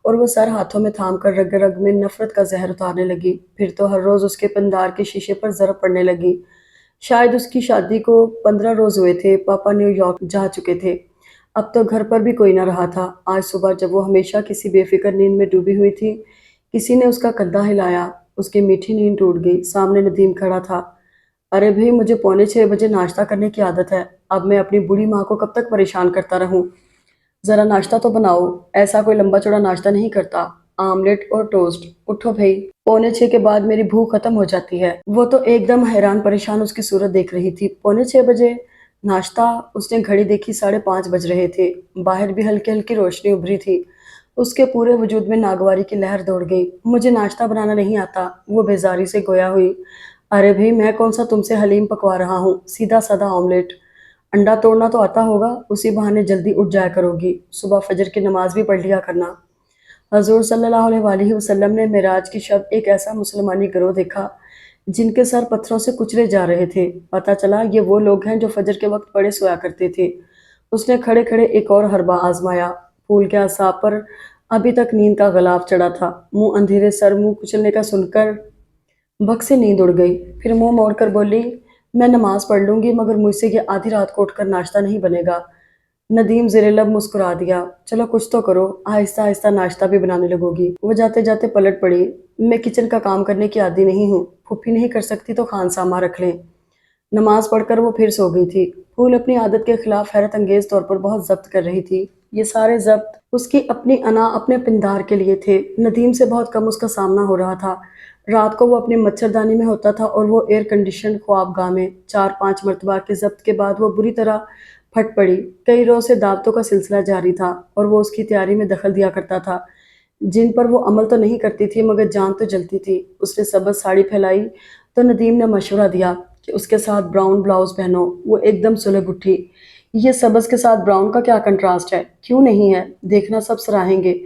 اور وہ سر ہاتھوں میں تھام کر رگ رگ میں نفرت کا زہر اتارنے لگی۔ پھر تو ہر روز اس کے پندار کے شیشے پر ضرب پڑنے لگی۔ شاید اس کی شادی کو 15 روز ہوئے تھے، پاپا نیو یارک جا چکے تھے۔ اب تو گھر پر بھی کوئی نہ رہا تھا۔ آج صبح جب وہ ہمیشہ کسی بے فکر نیند میں ڈوبی ہوئی تھی، کسی نے اس کا کندھا ہلایا۔ اس کی میٹھی نیند ٹوٹ گئی۔ سامنے ندیم کھڑا تھا۔ ارے بھئی، مجھے 5:45 ناشتہ کرنے کی عادت ہے۔ اب میں اپنی بوڑھی ماں کو کب تک پریشان کرتا رہوں؟ ذرا ناشتہ تو بناؤ۔ ایسا کوئی لمبا چوڑا ناشتہ نہیں کرتا۔ آملیٹ اور ٹوسٹ۔ اٹھو بھئی، 5:45 کے بعد میری بھوک ختم ہو جاتی ہے۔ وہ تو ایک دم حیران پریشان اس کی صورت دیکھ رہی تھی۔ 5:45 ناشتہ؟ اس نے گھڑی دیکھی، 5:30 بج رہے تھے۔ باہر بھی ہلکی ہلکی روشنی ابھری تھی۔ اس کے پورے وجود میں ناگواری کی لہر دوڑ گئی۔ مجھے ناشتہ بنانا نہیں آتا، وہ بیزاری سے گویا ہوئی۔ ارے بھئی، میں کون سا تم سے حلیم پکوا رہا ہوں؟ سیدھا سادہ آملیٹ۔ انڈا توڑنا تو آتا ہوگا، اسی بہانے جلدی اٹھ جایا کرو گی۔ صبح فجر کی نماز بھی پڑھ لیا کرنا۔ حضور صلی اللہ علیہ وآلہ وسلم نے معراج کی شب ایک ایسا مسلمانی گروہ دیکھا جن کے سر پتھروں سے کچلے جا رہے تھے۔ پتہ چلا یہ وہ لوگ ہیں جو فجر کے وقت پڑے سویا کرتے تھے۔ اس نے کھڑے کھڑے ایک اور حربہ آزمایا۔ پھول کے اعصاب پر ابھی تک نیند کا غلاف چڑھا تھا۔ منہ اندھیرے سر منہ کچلنے کا سن کر بھگ سے نیند اڑ گئی۔ پھر منہ موڑ کر بولی، میں نماز پڑھ لوں گی مگر مجھ سے یہ آدھی رات کو اٹھ کر ناشتہ نہیں بنے گا۔ ندیم زیر لب مسکرا دیا، چلو کچھ تو کرو، آہستہ آہستہ ناشتہ بھی بنانے لگو گی۔ وہ جاتے جاتے پلٹ پڑی، میں کچن کا کام کرنے کی عادی نہیں ہوں، پھوپھی نہیں کر سکتی تو خان سامہ رکھ لیں۔ نماز پڑھ کر وہ پھر سو گئی تھی۔ پھول اپنی عادت کے خلاف حیرت انگیز طور پر بہت ضبط کر رہی تھی۔ یہ سارے ضبط اس کی اپنی انا، اپنے پندار کے لیے تھے۔ ندیم سے بہت کم اس کا سامنا ہو رہا تھا۔ رات کو وہ اپنی مچھردانی میں ہوتا تھا اور وہ ایئر کنڈیشنڈ خوابگاہ میں۔ 4-5 مرتبہ کے ضبط کے بعد وہ بری طرح پھٹ پڑی۔ کئی روز سے دعوتوں کا سلسلہ جاری تھا اور وہ اس کی تیاری میں دخل دیا کرتا تھا، جن پر وہ عمل تو نہیں کرتی تھی مگر جان تو جلتی تھی۔ اس نے سبز ساڑی پھیلائی تو ندیم نے مشورہ دیا کہ اس کے ساتھ براؤن بلاؤز پہنو۔ وہ ایک دم سلگ اٹھی، یہ سبز کے ساتھ براؤن کا کیا کنٹراسٹ ہے؟ کیوں نہیں ہے؟ دیکھنا سب سراہیں گے۔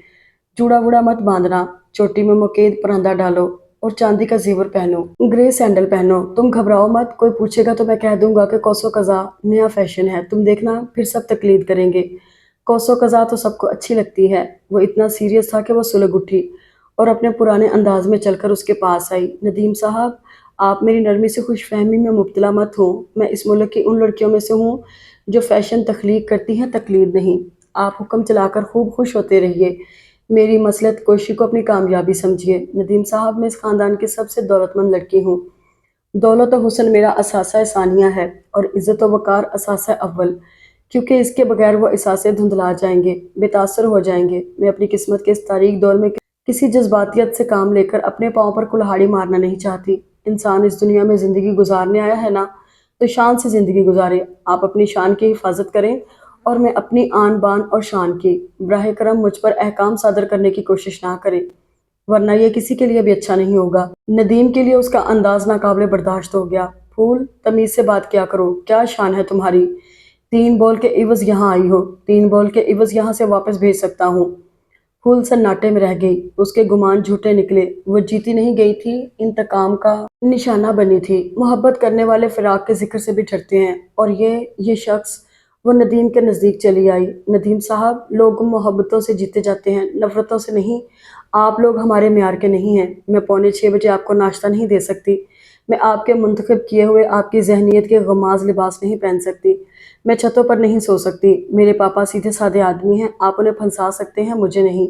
جوڑا ووڑا مت باندھنا، چوٹی میں مکید پراندہ ڈالو اور چاندی کا زیور پہنو، گرے سینڈل پہنو۔ تم گھبراؤ مت، کوئی پوچھے گا تو میں کہہ دوں گا کہ کوسو قزا نیا فیشن ہے، تم دیکھنا پھر سب تقلید کریں گے۔ کوسو قزا تو سب کو اچھی لگتی ہے۔ وہ اتنا سیریس تھا کہ وہ سلگ اٹھی اور اپنے پرانے انداز میں چل کر اس کے پاس آئی۔ ندیم صاحب، آپ میری نرمی سے خوش فہمی میں مبتلا مت ہوں۔ میں اس ملک کی ان لڑکیوں میں سے ہوں جو فیشن تخلیق کرتی ہیں، تقلید نہیں۔ آپ حکم چلا کر خوب خوش ہوتے رہیے، میری مصلحت کوشی کو اپنی کامیابی سمجھیے۔ ندیم صاحب، میں اس خاندان کی سب سے دولت مند لڑکی ہوں۔ دولت و حسن میرا اثاثہ ثانیہ ہے اور عزت و وقار اثاثہ اول، کیونکہ اس کے بغیر وہ اثاثے دھندلا جائیں گے، بے تاثر ہو جائیں گے۔ میں اپنی قسمت کے اس تاریک دور میں کسی جذباتیت سے کام لے کر اپنے پاؤں پر کلہاڑی مارنا نہیں چاہتی۔ انسان اس دنیا میں زندگی گزارنے آیا ہے نا، تو شان سے زندگی گزارے۔ آپ اپنی شان کی حفاظت کریں اور میں اپنی آن بان اور شان کی۔ براہ کرم مجھ پر احکام صادر کرنے کی کوشش نہ کریں، ورنہ یہ کسی کے لیے بھی اچھا نہیں ہوگا۔ ندیم کے لیے اس کا انداز ناقابل برداشت ہو گیا۔ پھول، تمیز سے بات کیا کرو، کیا شان ہے تمہاری؟ 3 بال کے عوض یہاں آئی ہو، 3 بال کے عوض یہاں سے واپس بھیج سکتا ہوں۔ پھول سناٹے میں رہ گئی۔ اس کے گمان جھوٹے نکلے۔ وہ جیتی نہیں گئی تھی، انتقام کا نشانہ بنی تھی۔ محبت کرنے والے فراق کے ذکر سے بھی ڈرتے ہیں، اور یہ شخص۔ وہ ندیم کے نزدیک چلی آئی۔ ندیم صاحب، لوگ محبتوں سے جیتے جاتے ہیں، نفرتوں سے نہیں۔ آپ لوگ ہمارے معیار کے نہیں ہیں۔ میں 5:45 آپ کو ناشتہ نہیں دے سکتی۔ میں آپ کے منتخب کیے ہوئے آپ کی ذہنیت کے غماز لباس نہیں پہن سکتی۔ میں چھتوں پر نہیں سو سکتی۔ میرے پاپا سیدھے سادے آدمی ہیں، آپ انہیں پھنسا سکتے ہیں، مجھے نہیں۔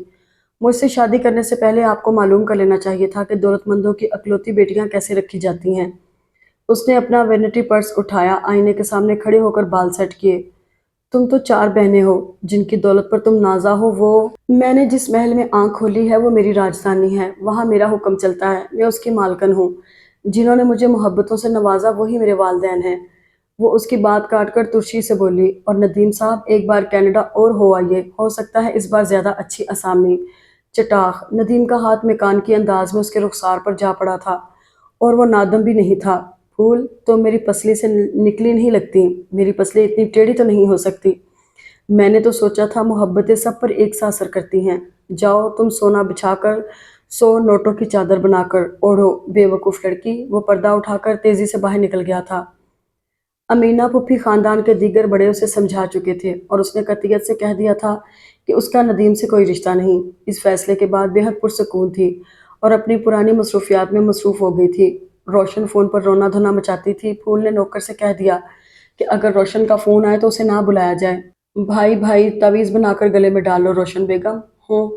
مجھ سے شادی کرنے سے پہلے آپ کو معلوم کر لینا چاہیے تھا کہ دولت مندوں کی اکلوتی بیٹیاں کیسے رکھی جاتی ہیں۔ اس نے اپنا وینٹی پرس اٹھایا، آئینے کے سامنے کھڑے ہو کر بال سیٹ کیے۔ تم تو 4 بہنیں ہو، جن کی دولت پر تم نازا ہو وہ… میں نے جس محل میں آنکھ کھولی ہے وہ میری راجدھانی ہے، وہاں میرا حکم چلتا ہے، میں اس کی مالکن ہوں۔ جنہوں نے مجھے محبتوں سے نوازا وہی میرے والدین ہیں۔ وہ اس کی بات کاٹ کر ترشی سے بولی، اور ندیم صاحب ایک بار کینیڈا اور ہو آئیے، ہو سکتا ہے اس بار زیادہ اچھی اسامی۔ چٹاخ ندیم کا ہاتھ میکانکی انداز میں اس کے رخسار پر جا پڑا تھا، اور وہ نادم بھی نہیں تھا۔ پھول، تم میری پسلی سے نکلی نہیں لگتی، میری پسلی اتنی ٹیڑھی تو نہیں ہو سکتی۔ میں نے تو سوچا تھا محبتیں سب پر ایک سا اثر کرتی ہیں۔ جاؤ تم سونا بچھا کر 100 نوٹوں کی چادر بنا کر اوڑھو، بے وقوف لڑکی۔ وہ پردہ اٹھا کر تیزی سے باہر نکل گیا تھا۔ امینہ پھپھی خاندان کے دیگر بڑے اسے سمجھا چکے تھے، اور اس نے قطعیت سے کہہ دیا تھا کہ اس کا ندیم سے کوئی رشتہ نہیں۔ اس فیصلے کے بعد بے حد پرسکون تھی اور اپنی پرانی مصروفیات میں مصروف ہو گئی تھی۔ روشن فون پر رونا دھونا مچاتی تھی۔ پھول نے نوکر سے کہہ دیا کہ اگر روشن کا فون آئے تو اسے نہ بلایا جائے۔ بھائی بھائی تعویذ بنا کر گلے میں ڈال لو روشن بیگم۔ ہوں۔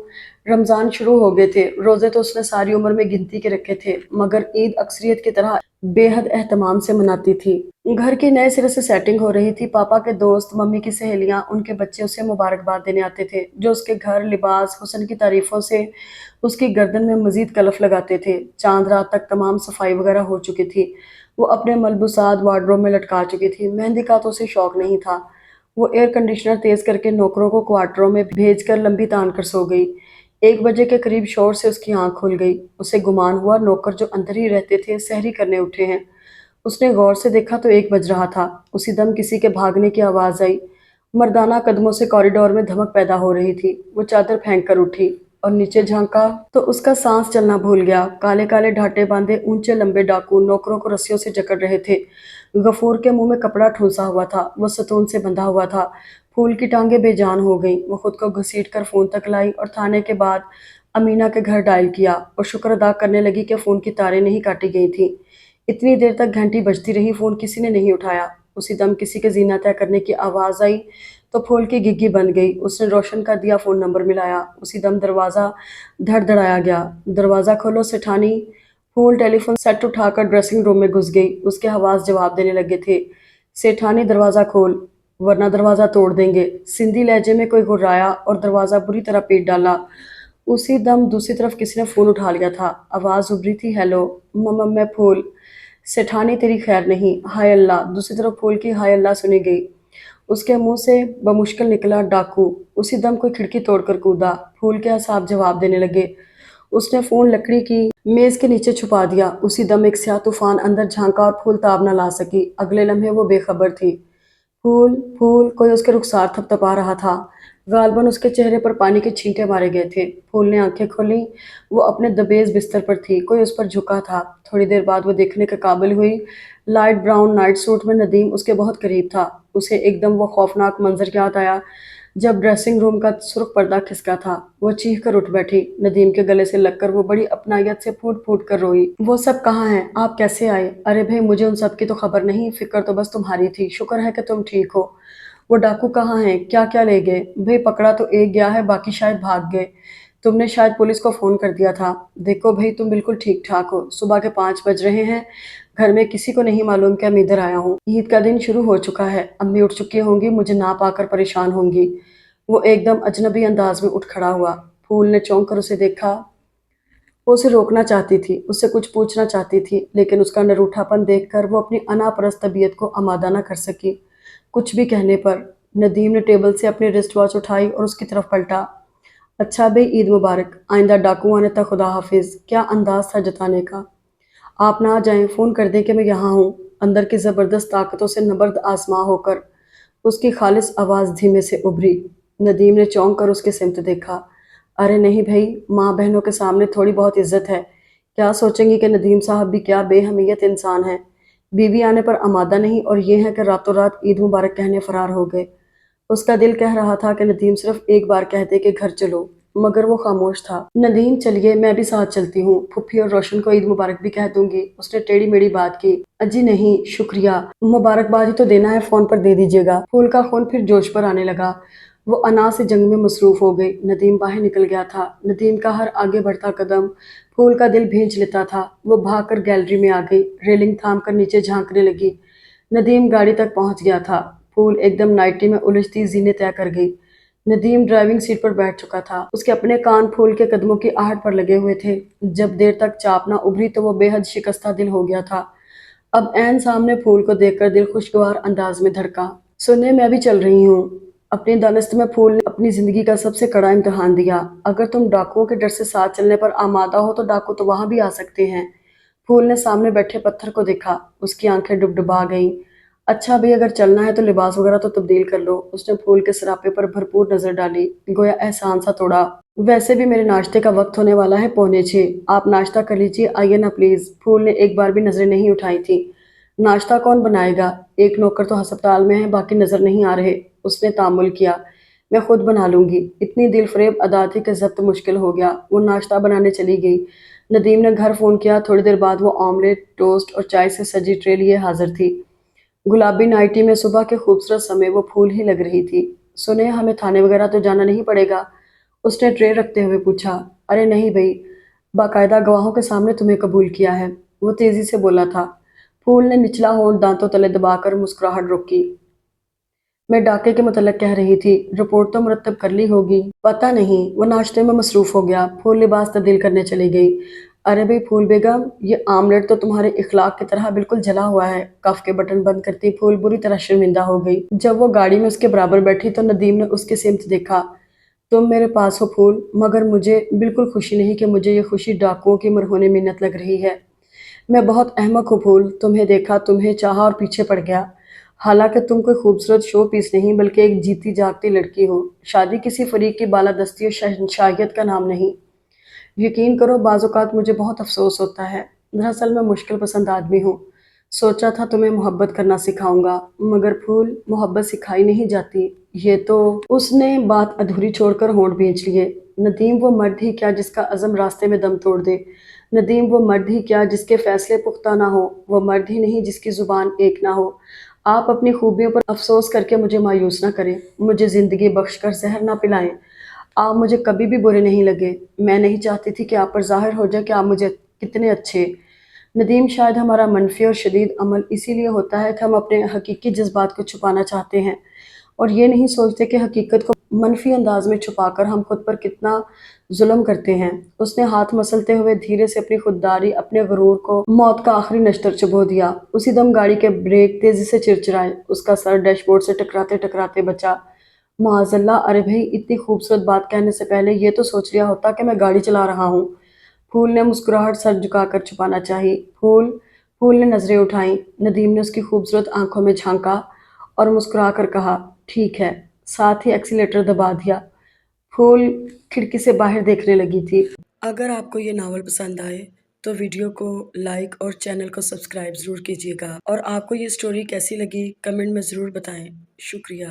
رمضان شروع ہو گئے تھے۔ روزے تو اس نے ساری عمر میں گنتی کے رکھے تھے، مگر عید اکثریت کی طرح بے حد اہتمام سے مناتی تھی۔ گھر کی نئے سرے سے سیٹنگ ہو رہی تھی۔ پاپا کے دوست، ممی کی سہیلیاں، ان کے بچے اسے مبارکباد دینے آتے تھے، جو اس کے گھر، لباس، حسن کی تعریفوں سے اس کی گردن میں مزید کلف لگاتے تھے۔ چاند رات تک تمام صفائی وغیرہ ہو چکی تھی۔ وہ اپنے ملبوسات وارڈروب میں لٹکا چکی تھی۔ مہندی کا تو اسے شوق نہیں تھا۔ وہ ایئر کنڈیشنر تیز کر کے نوکروں کو کوارٹروں میں بھیج کر لمبی تان کر سو گئی۔ 1 بجے کے قریب شور سے اس کی آنکھ کھل گئی۔ اسے گمان ہوا نوکر جو اندر ہی رہتے تھے سحری کرنے اٹھے ہیں۔ اس نے غور سے دیکھا تو 1 بج رہا تھا۔ اسی دم کسی کے بھاگنے کی آواز آئی۔ مردانہ قدموں سے کوریڈور میں دھمک پیدا ہو رہی تھی۔ وہ چادر پھینک کر اٹھی اور نیچے جھانکا تو اس کا سانس چلنا بھول گیا۔ کالے کالے ڈھاٹے باندھے اونچے لمبے ڈاکو نوکروں کو رسیوں سے جکڑ رہے تھے۔ غفور کے منہ میں کپڑا ٹھونسا ہوا تھا، وہ ستون سے بندھا ہوا تھا۔ پھول کی ٹانگیں بے جان ہو گئیں۔ وہ خود کو گھسیٹ کر فون تک لائی اور تھانے کے بعد امینہ کے گھر ڈائل کیا، اور شکر ادا کرنے لگی کہ فون کی تاریں نہیں کاٹی گئی تھیں۔ اتنی دیر تک گھنٹی بجتی رہی، فون کسی نے نہیں اٹھایا۔ اسی دم کسی کے زینہ طے کرنے کی آواز آئی تو پھول کی گگی بن گئی۔ اس نے روشن کا دیا فون نمبر ملایا۔ اسی دم دروازہ دھڑ دھڑایا گیا۔ دروازہ کھولو سیٹھانی۔ پھول ٹیلی فون سیٹ اٹھا کر ڈریسنگ روم میں گھس گئی۔ اس کے حواس جواب دینے لگے تھے، سیٹھانی دروازہ کھول، ورنہ دروازہ توڑ دیں گے۔ سندھی لہجے میں کوئی غرایا اور دروازہ بری طرح پیٹ ڈالا۔ اسی دم دوسری طرف کسی نے فون اٹھا لیا تھا۔ آواز ابری تھی، ہیلو میں پھول۔ سیٹھانی تیری خیر نہیں، ہائے اللہ۔ دوسری طرف پھول کی ہائے اللہ سنی گئی۔ اس کے منہ سے بمشکل نکلا، ڈاکو۔ اسی دم کوئی کھڑکی توڑ کر کودا۔ پھول کے اعصاب جواب دینے لگے۔ اس نے فون لکڑی کی میز کے نیچے چھپا دیا۔ اسی دم ایک سیاہ طوفان اندر جھانکا اور پھول تاب نہ لا سکی۔ اگلے لمحے وہ بے خبر تھی۔ پھول پھول کوئی اس کے رخسار تھپتھپا رہا تھا۔ غالباً اس کے چہرے پر پانی کے چھینٹے مارے گئے تھے۔ پھول نے آنکھیں کھولیں۔ وہ اپنے دبیز بستر پر تھی، کوئی اس پر جھکا تھا۔ تھوڑی دیر بعد وہ دیکھنے کے قابل ہوئی۔ لائٹ براؤن نائٹ سوٹ میں ندیم اس کے بہت قریب تھا۔ اسے ایک دم وہ خوفناک منظر یاد آیا جب ڈریسنگ روم کا سرخ پردہ کھسکا تھا۔ وہ چیخ کر اٹھ بیٹھی۔ ندیم کے گلے سے لگ کر وہ بڑی اپنائیت سے پھوٹ پھوٹ کر روئی۔ وہ سب کہاں ہیں؟ آپ کیسے آئے؟ ارے بھئی مجھے ان سب کی تو خبر نہیں، فکر تو بس تمہاری تھی، شکر ہے کہ تم ٹھیک ہو۔ وہ ڈاکو کہاں ہیں؟ کیا کیا لے گئے؟ بھئی پکڑا تو ایک گیا ہے، باقی شاید بھاگ گئے۔ تم نے شاید پولیس کو فون کر دیا تھا۔ دیکھو بھئی تم بالکل ٹھیک ٹھاک ہو، صبح کے 5 بج رہے ہیں، گھر میں کسی کو نہیں معلوم کہ میں ادھر آیا ہوں۔ عید کا دن شروع ہو چکا ہے، امی اٹھ چکی ہوں گی، مجھے نہ پا کر پریشان ہوں گی۔ وہ ایک دم اجنبی انداز میں اٹھ کھڑا ہوا۔ پھول نے چونک کر اسے دیکھا۔ وہ اسے روکنا چاہتی تھی، اس سے کچھ پوچھنا چاہتی تھی، لیکن اس کا نروٹھا پن دیکھ کر وہ اپنی انا پرست طبیعت کو آمادہ نہ کر سکی کچھ بھی کہنے پر۔ ندیم نے ٹیبل سے اپنی رسٹ واچ اٹھائی اور اس کی طرف پلٹا۔ اچھا بھئی عید مبارک، آئندہ ڈاکو آنے تک خدا حافظ۔ کیا انداز تھا جتانے کا۔ آپ نہ جائیں، فون کر دیں کہ میں یہاں ہوں۔ اندر کی زبردست طاقتوں سے نبرد آزما ہو کر اس کی خالص آواز دھیمے سے ابھری۔ ندیم نے چونک کر اس کے سمت دیکھا۔ ارے نہیں بھائی، ماں بہنوں کے سامنے تھوڑی بہت عزت ہے۔ کیا سوچیں گی کہ ندیم صاحب بھی کیا بے حمیت انسان ہیں، بیوی آنے پر آمادہ نہیں، اور یہ ہے کہ راتوں رات عید مبارک کہنے فرار ہو گئے۔ اس کا دل کہہ رہا تھا کہ ندیم صرف ایک بار کہہ دے کہ گھر چلو، مگر وہ خاموش تھا۔ ندیم چلیے، میں بھی ساتھ چلتی ہوں، پھپھی اور روشن کو عید مبارک بھی کہہ دوں گی۔ اس نے ٹیڑھی میڑھی بات کی۔ اجی نہیں، شکریہ، مبارکباد ہی تو دینا ہے، فون پر دے دیجیے گا۔ پھول کا خون پھر جوش پر آنے لگا۔ وہ انا سے جنگ میں مصروف ہو گئی۔ ندیم باہر نکل گیا تھا۔ ندیم کا ہر آگے بڑھتا قدم پھول کا دل بھینچ لیتا تھا۔ وہ بھاگ کر گیلری میں آ گئی، ریلنگ تھام کر نیچے جھانکنے لگی۔ ندیم گاڑی تک پہنچ گیا تھا۔ پھول ایک دم نائٹی میں الجھتی زینے طے کر گئی۔ ندیم ڈرائیونگ سیٹ پر بیٹھ چکا تھا۔ اس کے اپنے کان پھول کے قدموں کی آہٹ پر لگے ہوئے تھے۔ جب دیر تک چاپ نہ ابھری تو وہ بے حد شکستہ دل ہو گیا تھا۔ اب عین سامنے پھول کو دیکھ کر دل خوشگوار انداز میں دھڑکا۔ سنیں میں بھی چل رہی ہوں۔ اپنی دانست میں پھول نے اپنی زندگی کا سب سے کڑا امتحان دیا۔ اگر تم ڈاکوؤں کے ڈر سے ساتھ چلنے پر آمادہ ہو تو ڈاکو تو وہاں بھی آ سکتے ہیں۔ پھول نے سامنے بیٹھے پتھر کو دیکھا۔ اس کی آنکھیں ڈبڈبا گئیں۔ اچھا بھی اگر چلنا ہے تو لباس وغیرہ تو تبدیل کر لو۔ اس نے پھول کے سراپے پر بھرپور نظر ڈالی، گویا احسان سا توڑا۔ ویسے بھی میرے ناشتے کا وقت ہونے والا ہے 6:45۔ آپ ناشتہ کر لیجیے، آئیے نا پلیز۔ پھول نے ایک بار بھی نظریں نہیں اٹھائی تھیں۔ ناشتہ کون بنائے گا؟ ایک نوکر تو ہسپتال میں ہے، باقی نظر نہیں آ رہے۔ اس نے تامل کیا۔ میں خود بنا لوں گی۔ اتنی دل فریب ادا تھی کہ ضبط مشکل ہو گیا۔ وہ ناشتہ بنانے چلی گئی۔ ندیم نے گھر فون کیا۔ تھوڑی دیر بعد وہ آملیٹ، ٹوسٹ اور چائے سے سجی ٹرے لیے حاضر تھی۔ گلابی نائٹی میں صبح کے خوبصورت سمے وہ پھول ہی لگ رہی تھی۔ سنیں ہمیں تھانے وغیرہ تو جانا نہیں پڑے گا؟ اس نے ٹرے رکھتے ہوئے پوچھا۔ ارے نہیں بھئی، باقاعدہ گواہوں کے سامنے تمہیں قبول کیا ہے، وہ تیزی سے بولا تھا۔ پھول نے نچلا ہونٹ دانتوں تلے دبا کر مسکراہٹ روکی۔ میں ڈاکے کے متعلق کہہ رہی تھی، رپورٹ تو مرتب کر لی ہوگی۔ پتہ نہیں، وہ ناشتے میں مصروف ہو گیا۔ پھول لباس تبدیل کرنے چلی گئی۔ ارے بھئی پھول بیگم، یہ آملیٹ تو تمہارے اخلاق کی طرح بالکل جلا ہوا ہے۔ کف کے بٹن بند کرتی پھول بری طرح شرمندہ ہو گئی۔ جب وہ گاڑی میں اس کے برابر بیٹھی تو ندیم نے اس کی سمت دیکھا۔ تم میرے پاس ہو پھول، مگر مجھے بالکل خوشی نہیں کہ مجھے یہ خوشی ڈاکوؤں کی مرہون منت لگ رہی ہے۔ میں بہت احمق ہوں پھول، تمہیں دیکھا، تمہیں چاہا اور پیچھے پڑ گیا۔ حالانکہ تم کوئی خوبصورت شو پیس نہیں بلکہ ایک جیتی جاگتی لڑکی ہو۔ شادی کسی فریق کی بالادستی اور شہنشاہیت کا نام نہیں۔ یقین کرو بعض اوقات مجھے بہت افسوس ہوتا ہے۔ دراصل میں مشکل پسند آدمی ہوں۔ سوچا تھا تمہیں محبت کرنا سکھاؤں گا، مگر پھول محبت سکھائی نہیں جاتی، یہ تو… اس نے بات ادھوری چھوڑ کر ہونٹ بھینچ لیے۔ ندیم وہ مرد ہی کیا جس کا عزم راستے میں دم توڑ دے۔ ندیم وہ مرد ہی کیا جس کے فیصلے پختہ نہ ہوں۔ وہ مرد ہی نہیں جس کی زبان ایک نہ ہو۔ آپ اپنی خوبیوں پر افسوس کر کے مجھے مایوس نہ کریں، مجھے زندگی بخش کر زہر نہ پلائیں۔ آپ مجھے کبھی بھی برے نہیں لگے۔ میں نہیں چاہتی تھی کہ آپ پر ظاہر ہو جائے کہ آپ مجھے کتنے اچھے۔ ندیم، شاید ہمارا منفی اور شدید عمل اسی لیے ہوتا ہے کہ ہم اپنے حقیقی جذبات کو چھپانا چاہتے ہیں اور یہ نہیں سوچتے کہ حقیقت کو منفی انداز میں چھپا کر ہم خود پر کتنا ظلم کرتے ہیں۔ اس نے ہاتھ مسلتے ہوئے دھیرے سے اپنی خودداری، اپنے غرور کو موت کا آخری نشتر چبو دیا۔ اسی دم گاڑی کے بریک تیزی سے چرچرائے۔ اس کا سر ڈیش بورڈ سے ٹکراتے ٹکراتے بچا۔ معاذ اللہ! ارے بھائی، اتنی خوبصورت بات کہنے سے پہلے یہ تو سوچ لیا ہوتا کہ میں گاڑی چلا رہا ہوں۔ پھول نے مسکراہٹ سر جھکا کر چھپانا چاہی۔ پھول نے نظریں اٹھائیں۔ ندیم نے اس کی خوبصورت آنکھوں میں جھانکا اور مسکرا کر کہا، ٹھیک ہے، ساتھ ہی ایکسیلیٹر دبا دیا۔ پھول کھڑکی سے باہر دیکھنے لگی تھی۔ اگر آپ کو یہ ناول پسند آئے تو ویڈیو کو لائک اور چینل کو سبسکرائب ضرور کیجیے گا، اور آپ کو یہ سٹوری کیسی لگی کمنٹ میں ضرور بتائیں۔ شکریہ۔